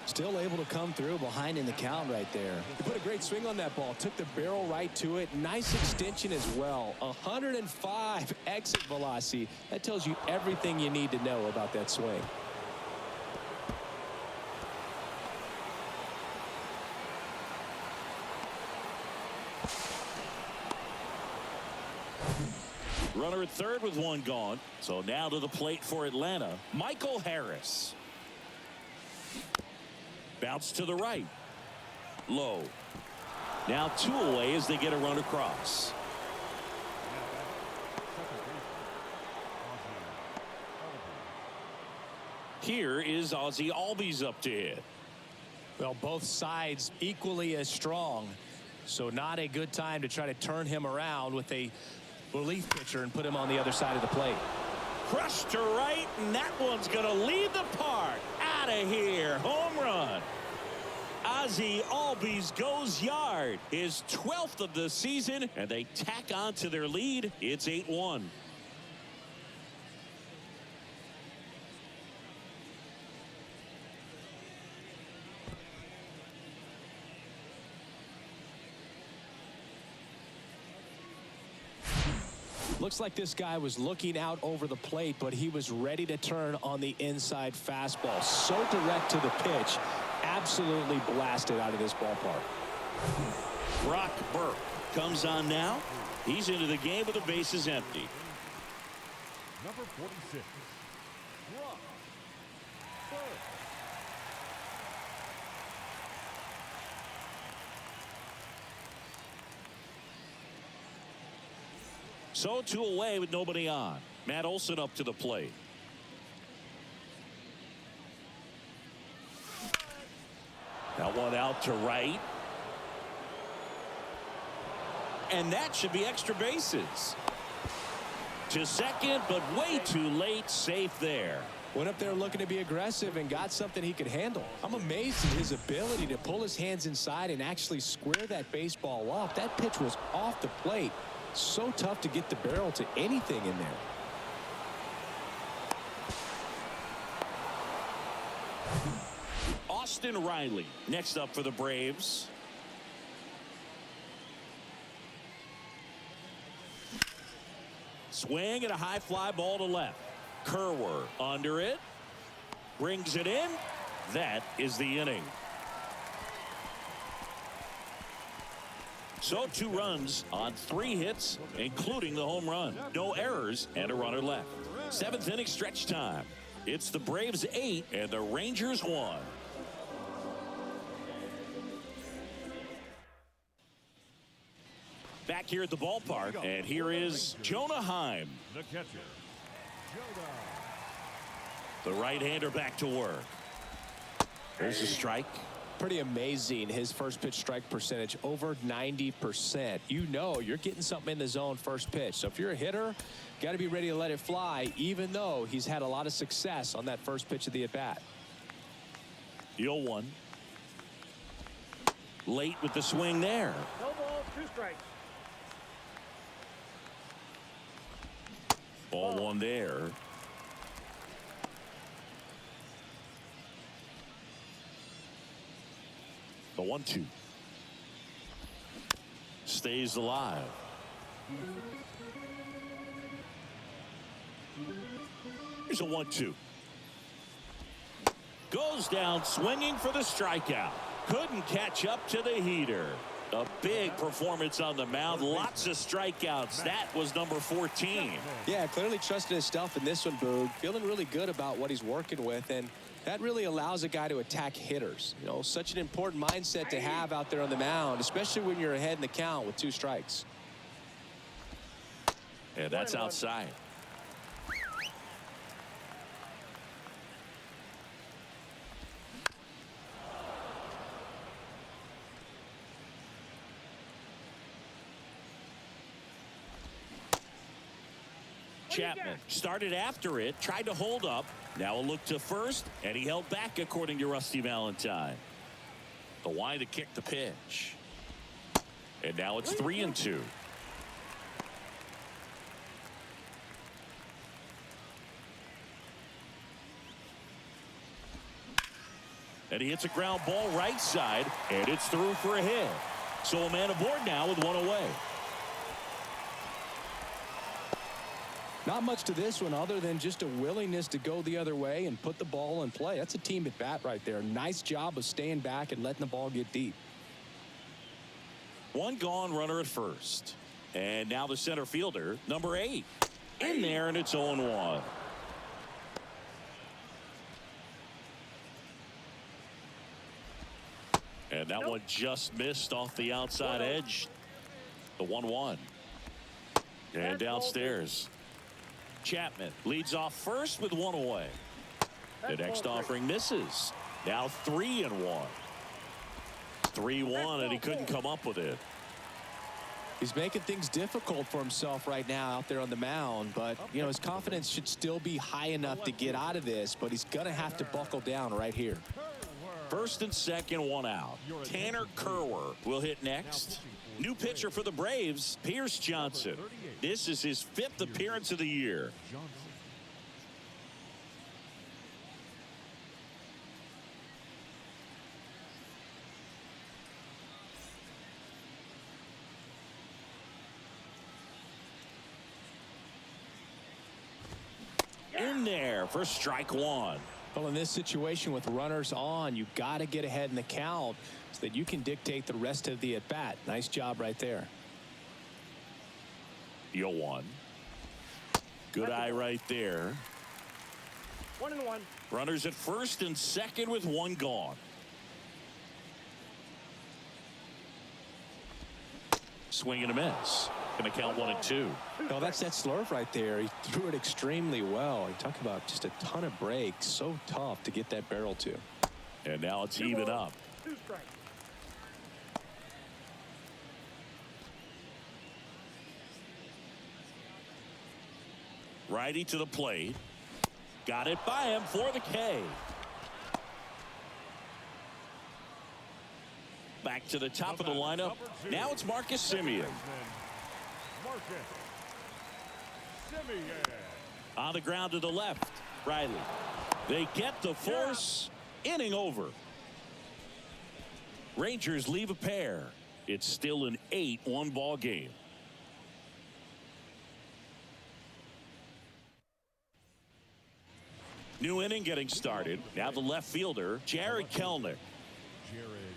Still able to come through behind in the count right there. He put a great swing on that ball. Took the barrel right to it. Nice extension as well. 105 exit velocity. That tells you everything you need to know about that swing. Runner at third with 1 gone. So now to the plate for Atlanta, Michael Harris. Bounce to the right. Low. Now 2 away as they get a run across. Here is Ozzie Albies up to hit. Well, both sides equally as strong. So not a good time to try to turn him around with a relief pitcher and put him on the other side of the plate. Crushed to right, and that one's going to leave the park. Out of here. Home run. Ozzie Albies goes yard. His 12th of the season, and they tack on to their lead. It's 8-1. Looks like this guy was looking out over the plate, but he was ready to turn on the inside fastball. So direct to the pitch. Absolutely blasted out of this ballpark. Brock Burke comes on now. He's into the game with the bases empty. Number 46. Brock Burke. So 2 away with nobody on. Matt Olson up to the plate. That one out to right. And that should be extra bases. To second, but way too late. Safe there. Went up there looking to be aggressive and got something he could handle. I'm amazed at his ability to pull his hands inside and actually square that baseball off. That pitch was off the plate. So tough to get the barrel to anything in there. Austin Riley next up for the Braves. Swing and a high fly ball to left. Kerwer under it. Brings it in. That is the inning. So 2 runs on 3 hits, including the home run. No errors and a runner left. 7th inning stretch time. It's the Braves 8 and the Rangers 1. Back here at the ballpark, and here is Jonah Heim. The catcher, Jonah. The right-hander back to work. There's a strike. Pretty amazing, his first pitch strike percentage, over 90%. You know you're getting something in the zone first pitch. So if you're a hitter, got to be ready to let it fly, even though he's had a lot of success on that first pitch of the at-bat. The 0-1. Late with the swing there. No balls, 2 strikes. Ball 1 there. The 1-2. Stays alive. Here's a 1-2. Goes down swinging for the strikeout. Couldn't catch up to the heater. A big performance on the mound. Lots of strikeouts. That was number 14. Yeah, clearly trusted his stuff in this one, Boog. Feeling really good about what he's working with, and that really allows a guy to attack hitters. You know, such an important mindset to have out there on the mound, especially when you're ahead in the count with 2 strikes. And that's outside. Chapman started after it, tried to hold up. Now a look to first, and he held back according to Rusty Valentine. The wide to kick the pitch. And now it's 3-2. And he hits a ground ball right side, and it's through for a hit. So a man aboard now with 1 away. Not much to this one other than just a willingness to go the other way and put the ball in play. That's a team at bat right there. Nice job of staying back and letting the ball get deep. 1 gone, runner at first. And now the center fielder, number 8. In there, and it's 0-1. And that one just missed off the outside edge. The 1-1. And downstairs. Chapman leads off first with 1 away. The next offering misses. Now 3-1. 3-1, and he couldn't come up with it. He's making things difficult for himself right now out there on the mound, but you know his confidence should still be high enough to get out of this, but he's gonna have to buckle down right here. First and second, 1 out. Tanner Kerwer will hit next. New pitcher for the Braves, Pierce Johnson. This is his 5th appearance of the year. In there for strike 1. Well, in this situation with runners on, you've got to get ahead in the count so that you can dictate the rest of the at-bat. Nice job right there. 0-1. Good eye right there. 1-1. Runners at first and second with 1 gone. Swing and a miss. Going to count 1-2. No, that's that slurve right there. He threw it extremely well. You talk about just a ton of breaks. So tough to get that barrel to. And now it's even up. 2 strikes. Righty to the plate. Got it by him for the K. Back to the top of the lineup. Now it's Marcus Semien. Marcus Semien. On the ground to the left. Riley. They get the force. Inning over. Rangers leave a pair. It's still an 8-1 ball game. New inning getting started. Now the left fielder, Jared Kelenic. Jared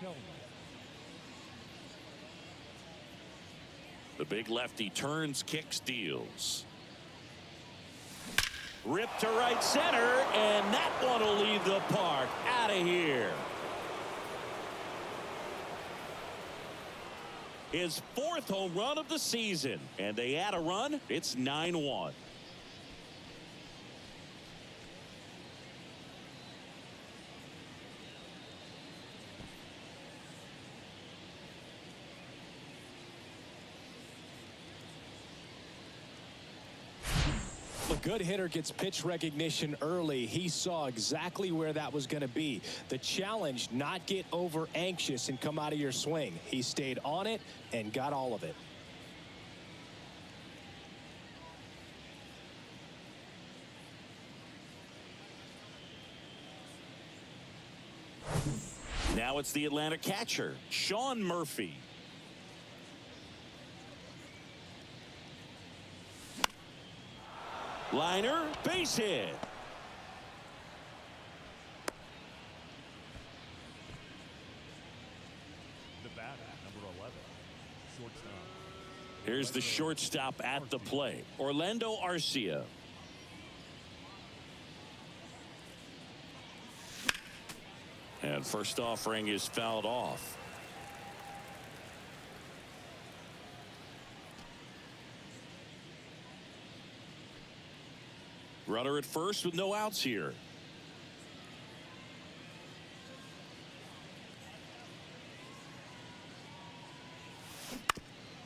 Kelenic. The big lefty turns, kicks, deals. Ripped to right center, and that one will leave the park. Out of here. His 4th home run of the season, and they add a run. It's 9-1. A good hitter gets pitch recognition early. He saw exactly where that was going to be. The challenge, not get over anxious and come out of your swing. He stayed on it and got all of it. Now it's the Atlanta catcher, Sean Murphy. Liner, base hit. The batter, number 11, shortstop. Here's the shortstop at the plate, Orlando Arcia. And first offering is fouled off. Runner at first with no outs here.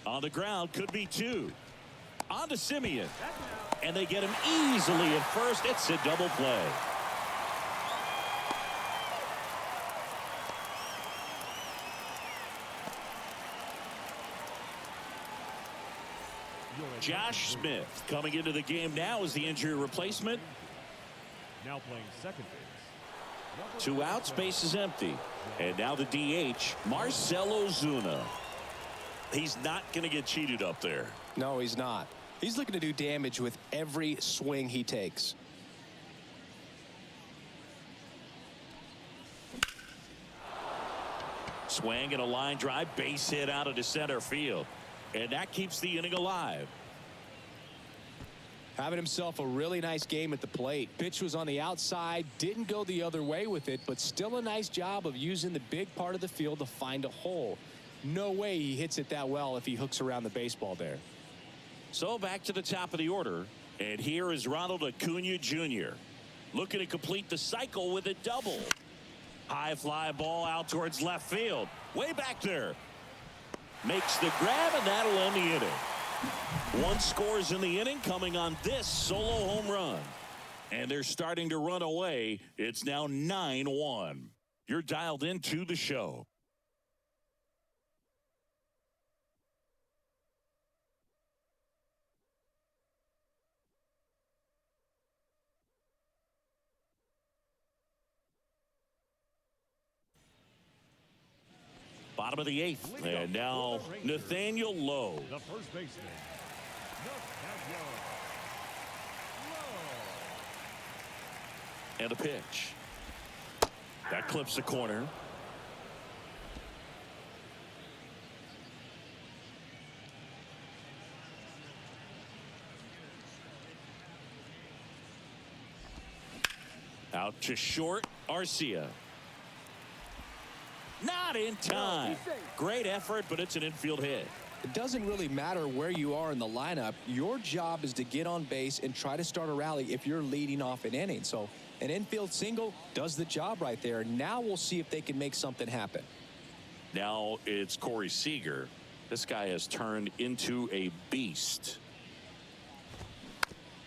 On the ground, could be 2. On to Semien. And they get him easily at first. It's a double play. Josh Smith coming into the game now as the injury replacement. Now playing second base. 2 outs, base is empty. And now the DH, Marcell Ozuna. He's not going to get cheated up there. No, he's not. He's looking to do damage with every swing he takes. Swing and a line drive, base hit out into center field. And that keeps the inning alive. Having himself a really nice game at the plate. Pitch was on the outside, didn't go the other way with it, but still a nice job of using the big part of the field to find a hole. No way he hits it that well if he hooks around the baseball there. So back to the top of the order. And here is Ronald Acuna Jr. looking to complete the cycle with a double. High fly ball out towards left field. Way back there. Makes the grab, and that'll end the inning. 1 scores in the inning coming on this solo home run. And they're starting to run away. It's now 9-1. You're dialed into the show. Bottom of the 8th. And now Nathaniel Lowe. The first baseman, Nathaniel Lowe. And a pitch. That clips the corner. Out to short, Arcia. Not in time. Great effort, but it's an infield hit. It doesn't really matter where you are in the lineup. Your job is to get on base and try to start a rally if you're leading off an inning. So an infield single does the job right there. Now we'll see if they can make something happen. Now it's Corey Seager. This guy has turned into a beast.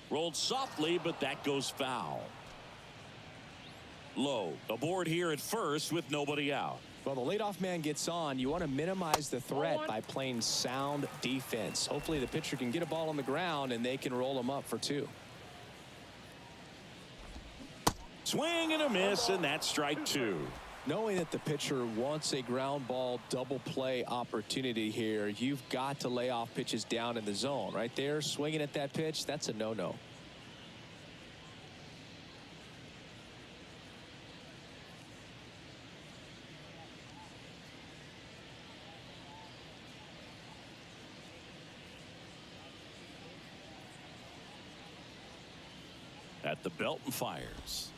Rolled softly, but that goes foul. Low aboard here at first with nobody out. Well, the leadoff man gets on. You want to minimize the threat by playing sound defense. Hopefully the pitcher can get a ball on the ground and they can roll him up for 2. Swing and a miss, and that's strike 2. Knowing that the pitcher wants a ground ball double play opportunity here, you've got to lay off pitches down in the zone. Right there, swinging at that pitch, that's a no-no. At the belt and fires.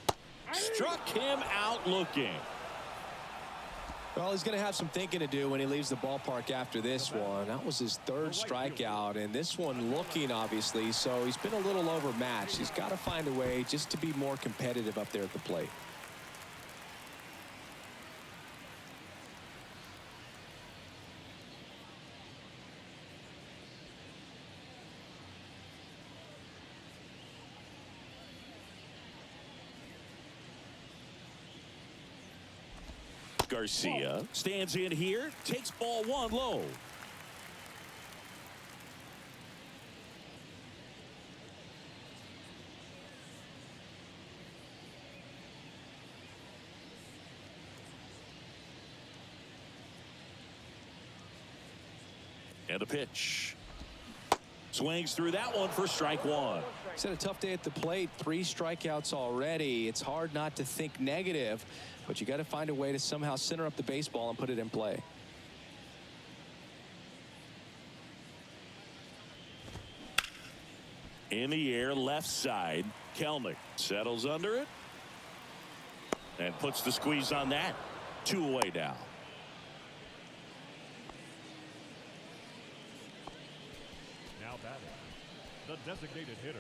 Struck him out looking. Well, he's going to have some thinking to do when he leaves the ballpark after this one. That was his 3rd strikeout, and this one looking, obviously, so he's been a little overmatched. He's got to find a way just to be more competitive up there at the plate. Garcia stands in here, takes ball 1 low. And a pitch. Swings through that one for strike 1. He's had a tough day at the plate. 3 strikeouts already. It's hard not to think negative, but you got to find a way to somehow center up the baseball and put it in play. In the air, left side. Kelenic settles under it and puts the squeeze on that. 2 away now. Now batting, the designated hitter,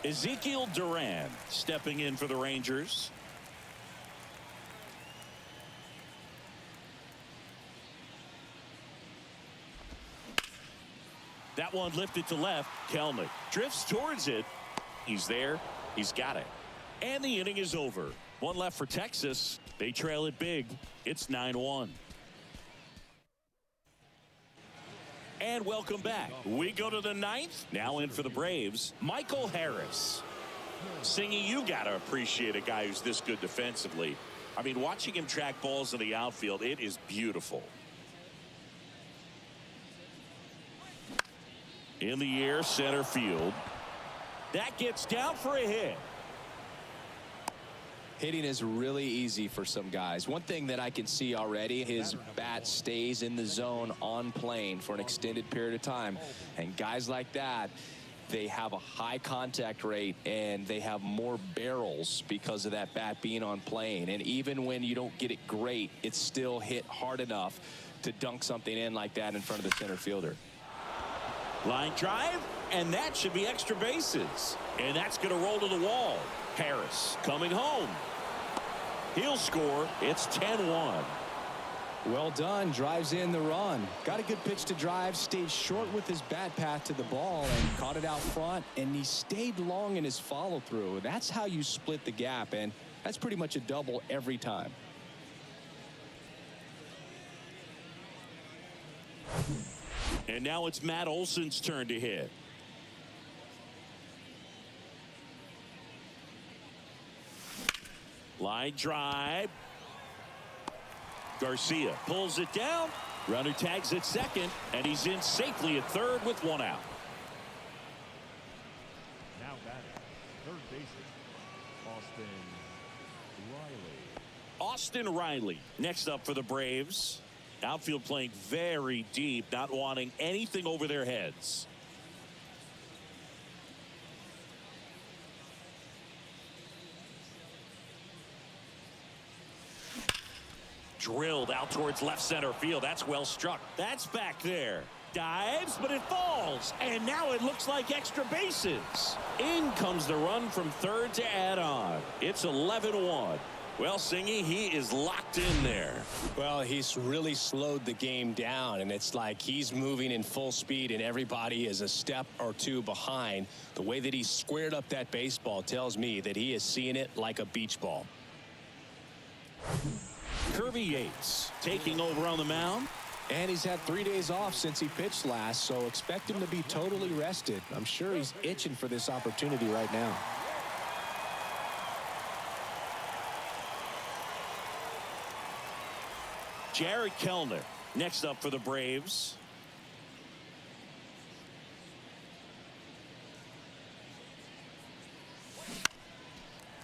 Ezekiel Duran stepping in for the Rangers. That one lifted to left. Kelenic drifts towards it. He's there. He's got it. And the inning is over. 1 left for Texas. They trail it big. It's 9-1. And welcome back. We go to the 9th. Now in for the Braves, Michael Harris. Singy, you got to appreciate a guy who's this good defensively. I mean, watching him track balls in the outfield, it is beautiful. In the air, center field. That gets down for a hit. Hitting is really easy for some guys. One thing that I can see already, his bat stays in the zone on plane for an extended period of time. And guys like that, they have a high contact rate and they have more barrels because of that bat being on plane. And even when you don't get it great, it's still hit hard enough to dunk something in like that in front of the center fielder. Line drive, and that should be extra bases. And that's going to roll to the wall. Harris coming home. He'll score. It's 10-1. Well done. Drives in the run. Got a good pitch to drive. Stayed short with his bat path to the ball and caught it out front. And he stayed long in his follow through. That's how you split the gap. And that's pretty much a double every time. And now it's Matt Olson's turn to hit. Line drive. Garcia pulls it down. Runner tags at second, and he's in safely at third with 1 out. now batting, third baseman, Austin Riley next up for the Braves. Outfield playing very deep, not wanting anything over their heads. Drilled out towards left center field. That's well struck. That's back there. Dives, but it falls. And now it looks like extra bases. In comes the run from third to add on. It's 11-1. Well, Singy, he is locked in there. Well, he's really slowed the game down, and it's like he's moving in full speed, and everybody is a step or two behind. The way that he squared up that baseball tells me that he is seeing it like a beach ball. Kirby Yates taking over on the mound. And he's had 3 days off since he pitched last, so expect him to be totally rested. I'm sure he's itching for this opportunity right now. Jared Kellner next up for the Braves.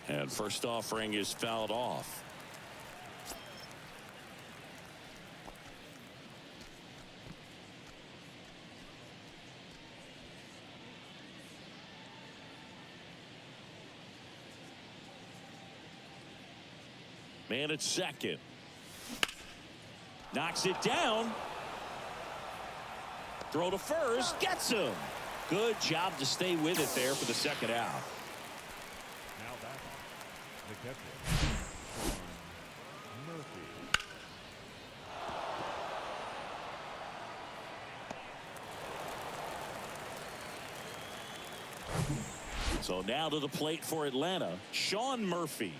And first offering is fouled off. Man at second. Knocks it down. Throw to first. Gets him. Good job to stay with it there for the second out. Now back the catcher, Murphy. So now to the plate for Atlanta, Sean Murphy.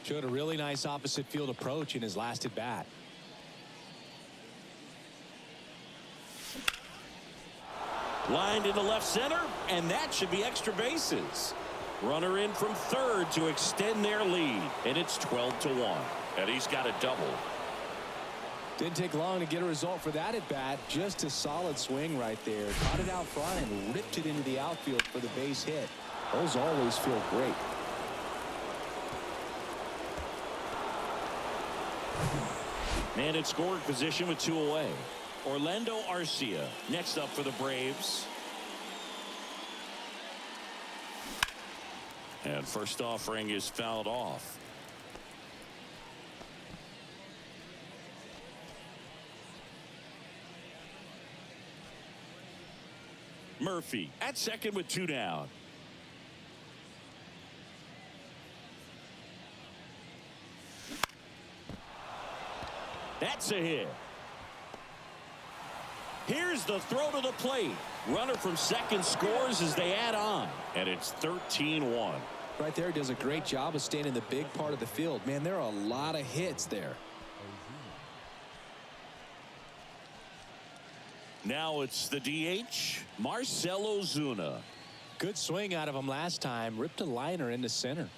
Showed a really nice opposite field approach in his last at bat. Lined into left center, and that should be extra bases. Runner in from third to extend their lead, and it's 12-1. And he's got a double. Didn't take long to get a result for that at bat. Just a solid swing right there. Caught it out front and ripped it into the outfield for the base hit. Those always feel great. Man in scoring position with 2 away. Orlando Arcia next up for the Braves. And first offering is fouled off. Murphy at second with 2 down. That's a hit. Here's the throw to the plate. Runner from second scores as they add on. And it's 13-1. Right there, does a great job of staying in the big part of the field. Man, there are a lot of hits there. Now it's the DH, Marcell Ozuna. Good swing out of him last time. Ripped a liner into center.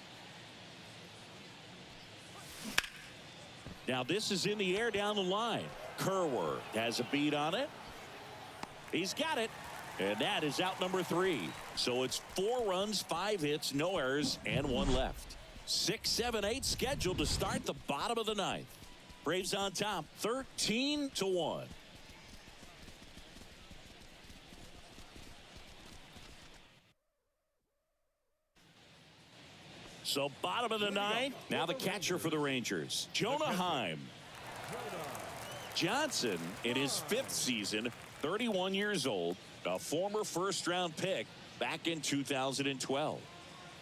Now this is in the air down the line. Kerwer has a beat on it. He's got it. And that is out number 3. So it's 4 runs, 5 hits, no errors, and 1 left. 6, 7, 8 scheduled to start the bottom of the 9th. Braves on top, 13-1. So bottom of the 9th. Now the catcher for the Rangers, Jonah Heim. Johnson in his 5th season, 31 years old, a former first-round pick back in 2012.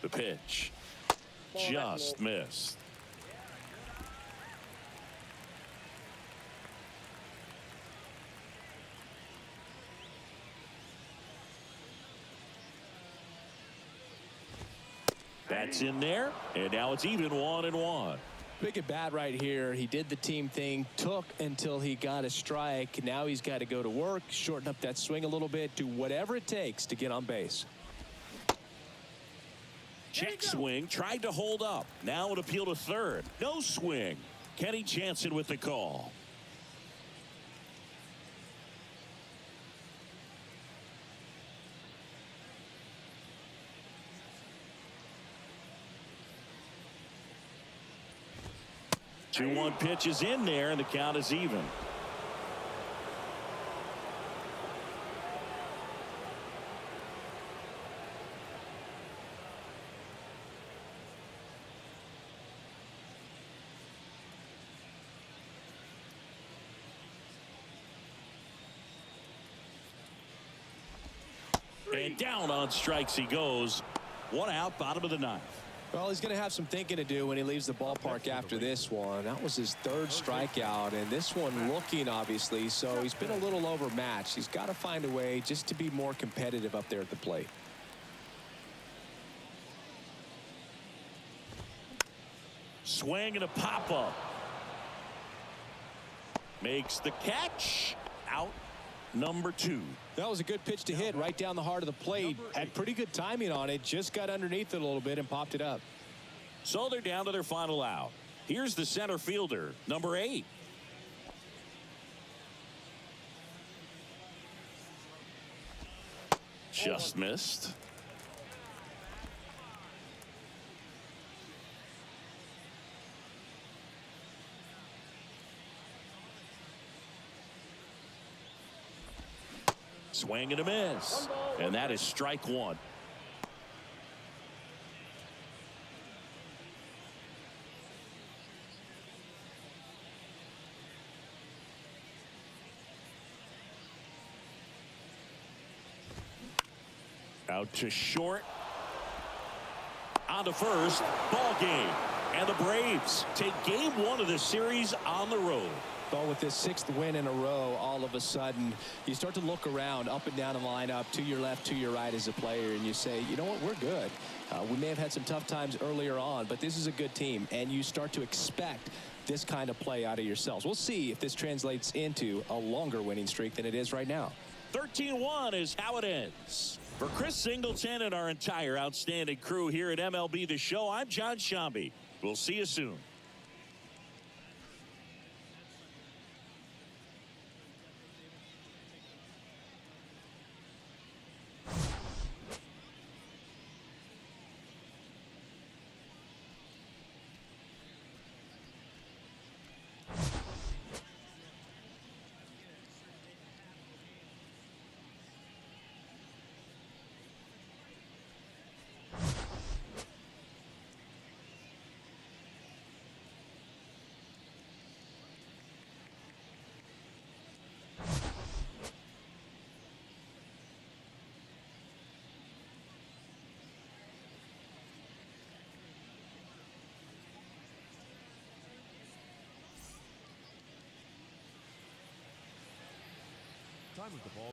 The pitch just missed. That's in there, and now it's even 1-1. Big at bat right here. He did the team thing, took until he got a strike. Now he's got to go to work, shorten up that swing a little bit, do whatever it takes to get on base. Check swing, tried to hold up. Now an appeal to third. No swing. Kenny Jansen with the call. The 2-1 pitch is in there, and the count is even. And down on strikes he goes. 1 out, bottom of the 9th. Well, he's going to have some thinking to do when he leaves the ballpark after this one. That was his third strikeout, and this one looking, obviously, so he's been a little overmatched. He's got to find a way just to be more competitive up there at the plate. Swing and a pop-up. Makes the catch. Out number 2. That was a good pitch to hit right down the heart of the plate. Had pretty good timing on it. Just got underneath it a little bit and popped it up. So they're down to their final out. Here's the center fielder, number 8. Just missed. Swing and a miss. And that is strike 1. Out to short. On to first. Ball game. And the Braves take game 1 of the series on the road. But with this 6th win in a row, all of a sudden, you start to look around up and down the lineup, to your left, to your right as a player, and you say, you know what, we're good. We may have had some tough times earlier on, but this is a good team, and you start to expect this kind of play out of yourselves. We'll see if this translates into a longer winning streak than it is right now. 13-1 is how it ends. For Chris Singleton and our entire outstanding crew here at MLB The Show, I'm John Shambi. We'll see you soon. Time with the ball.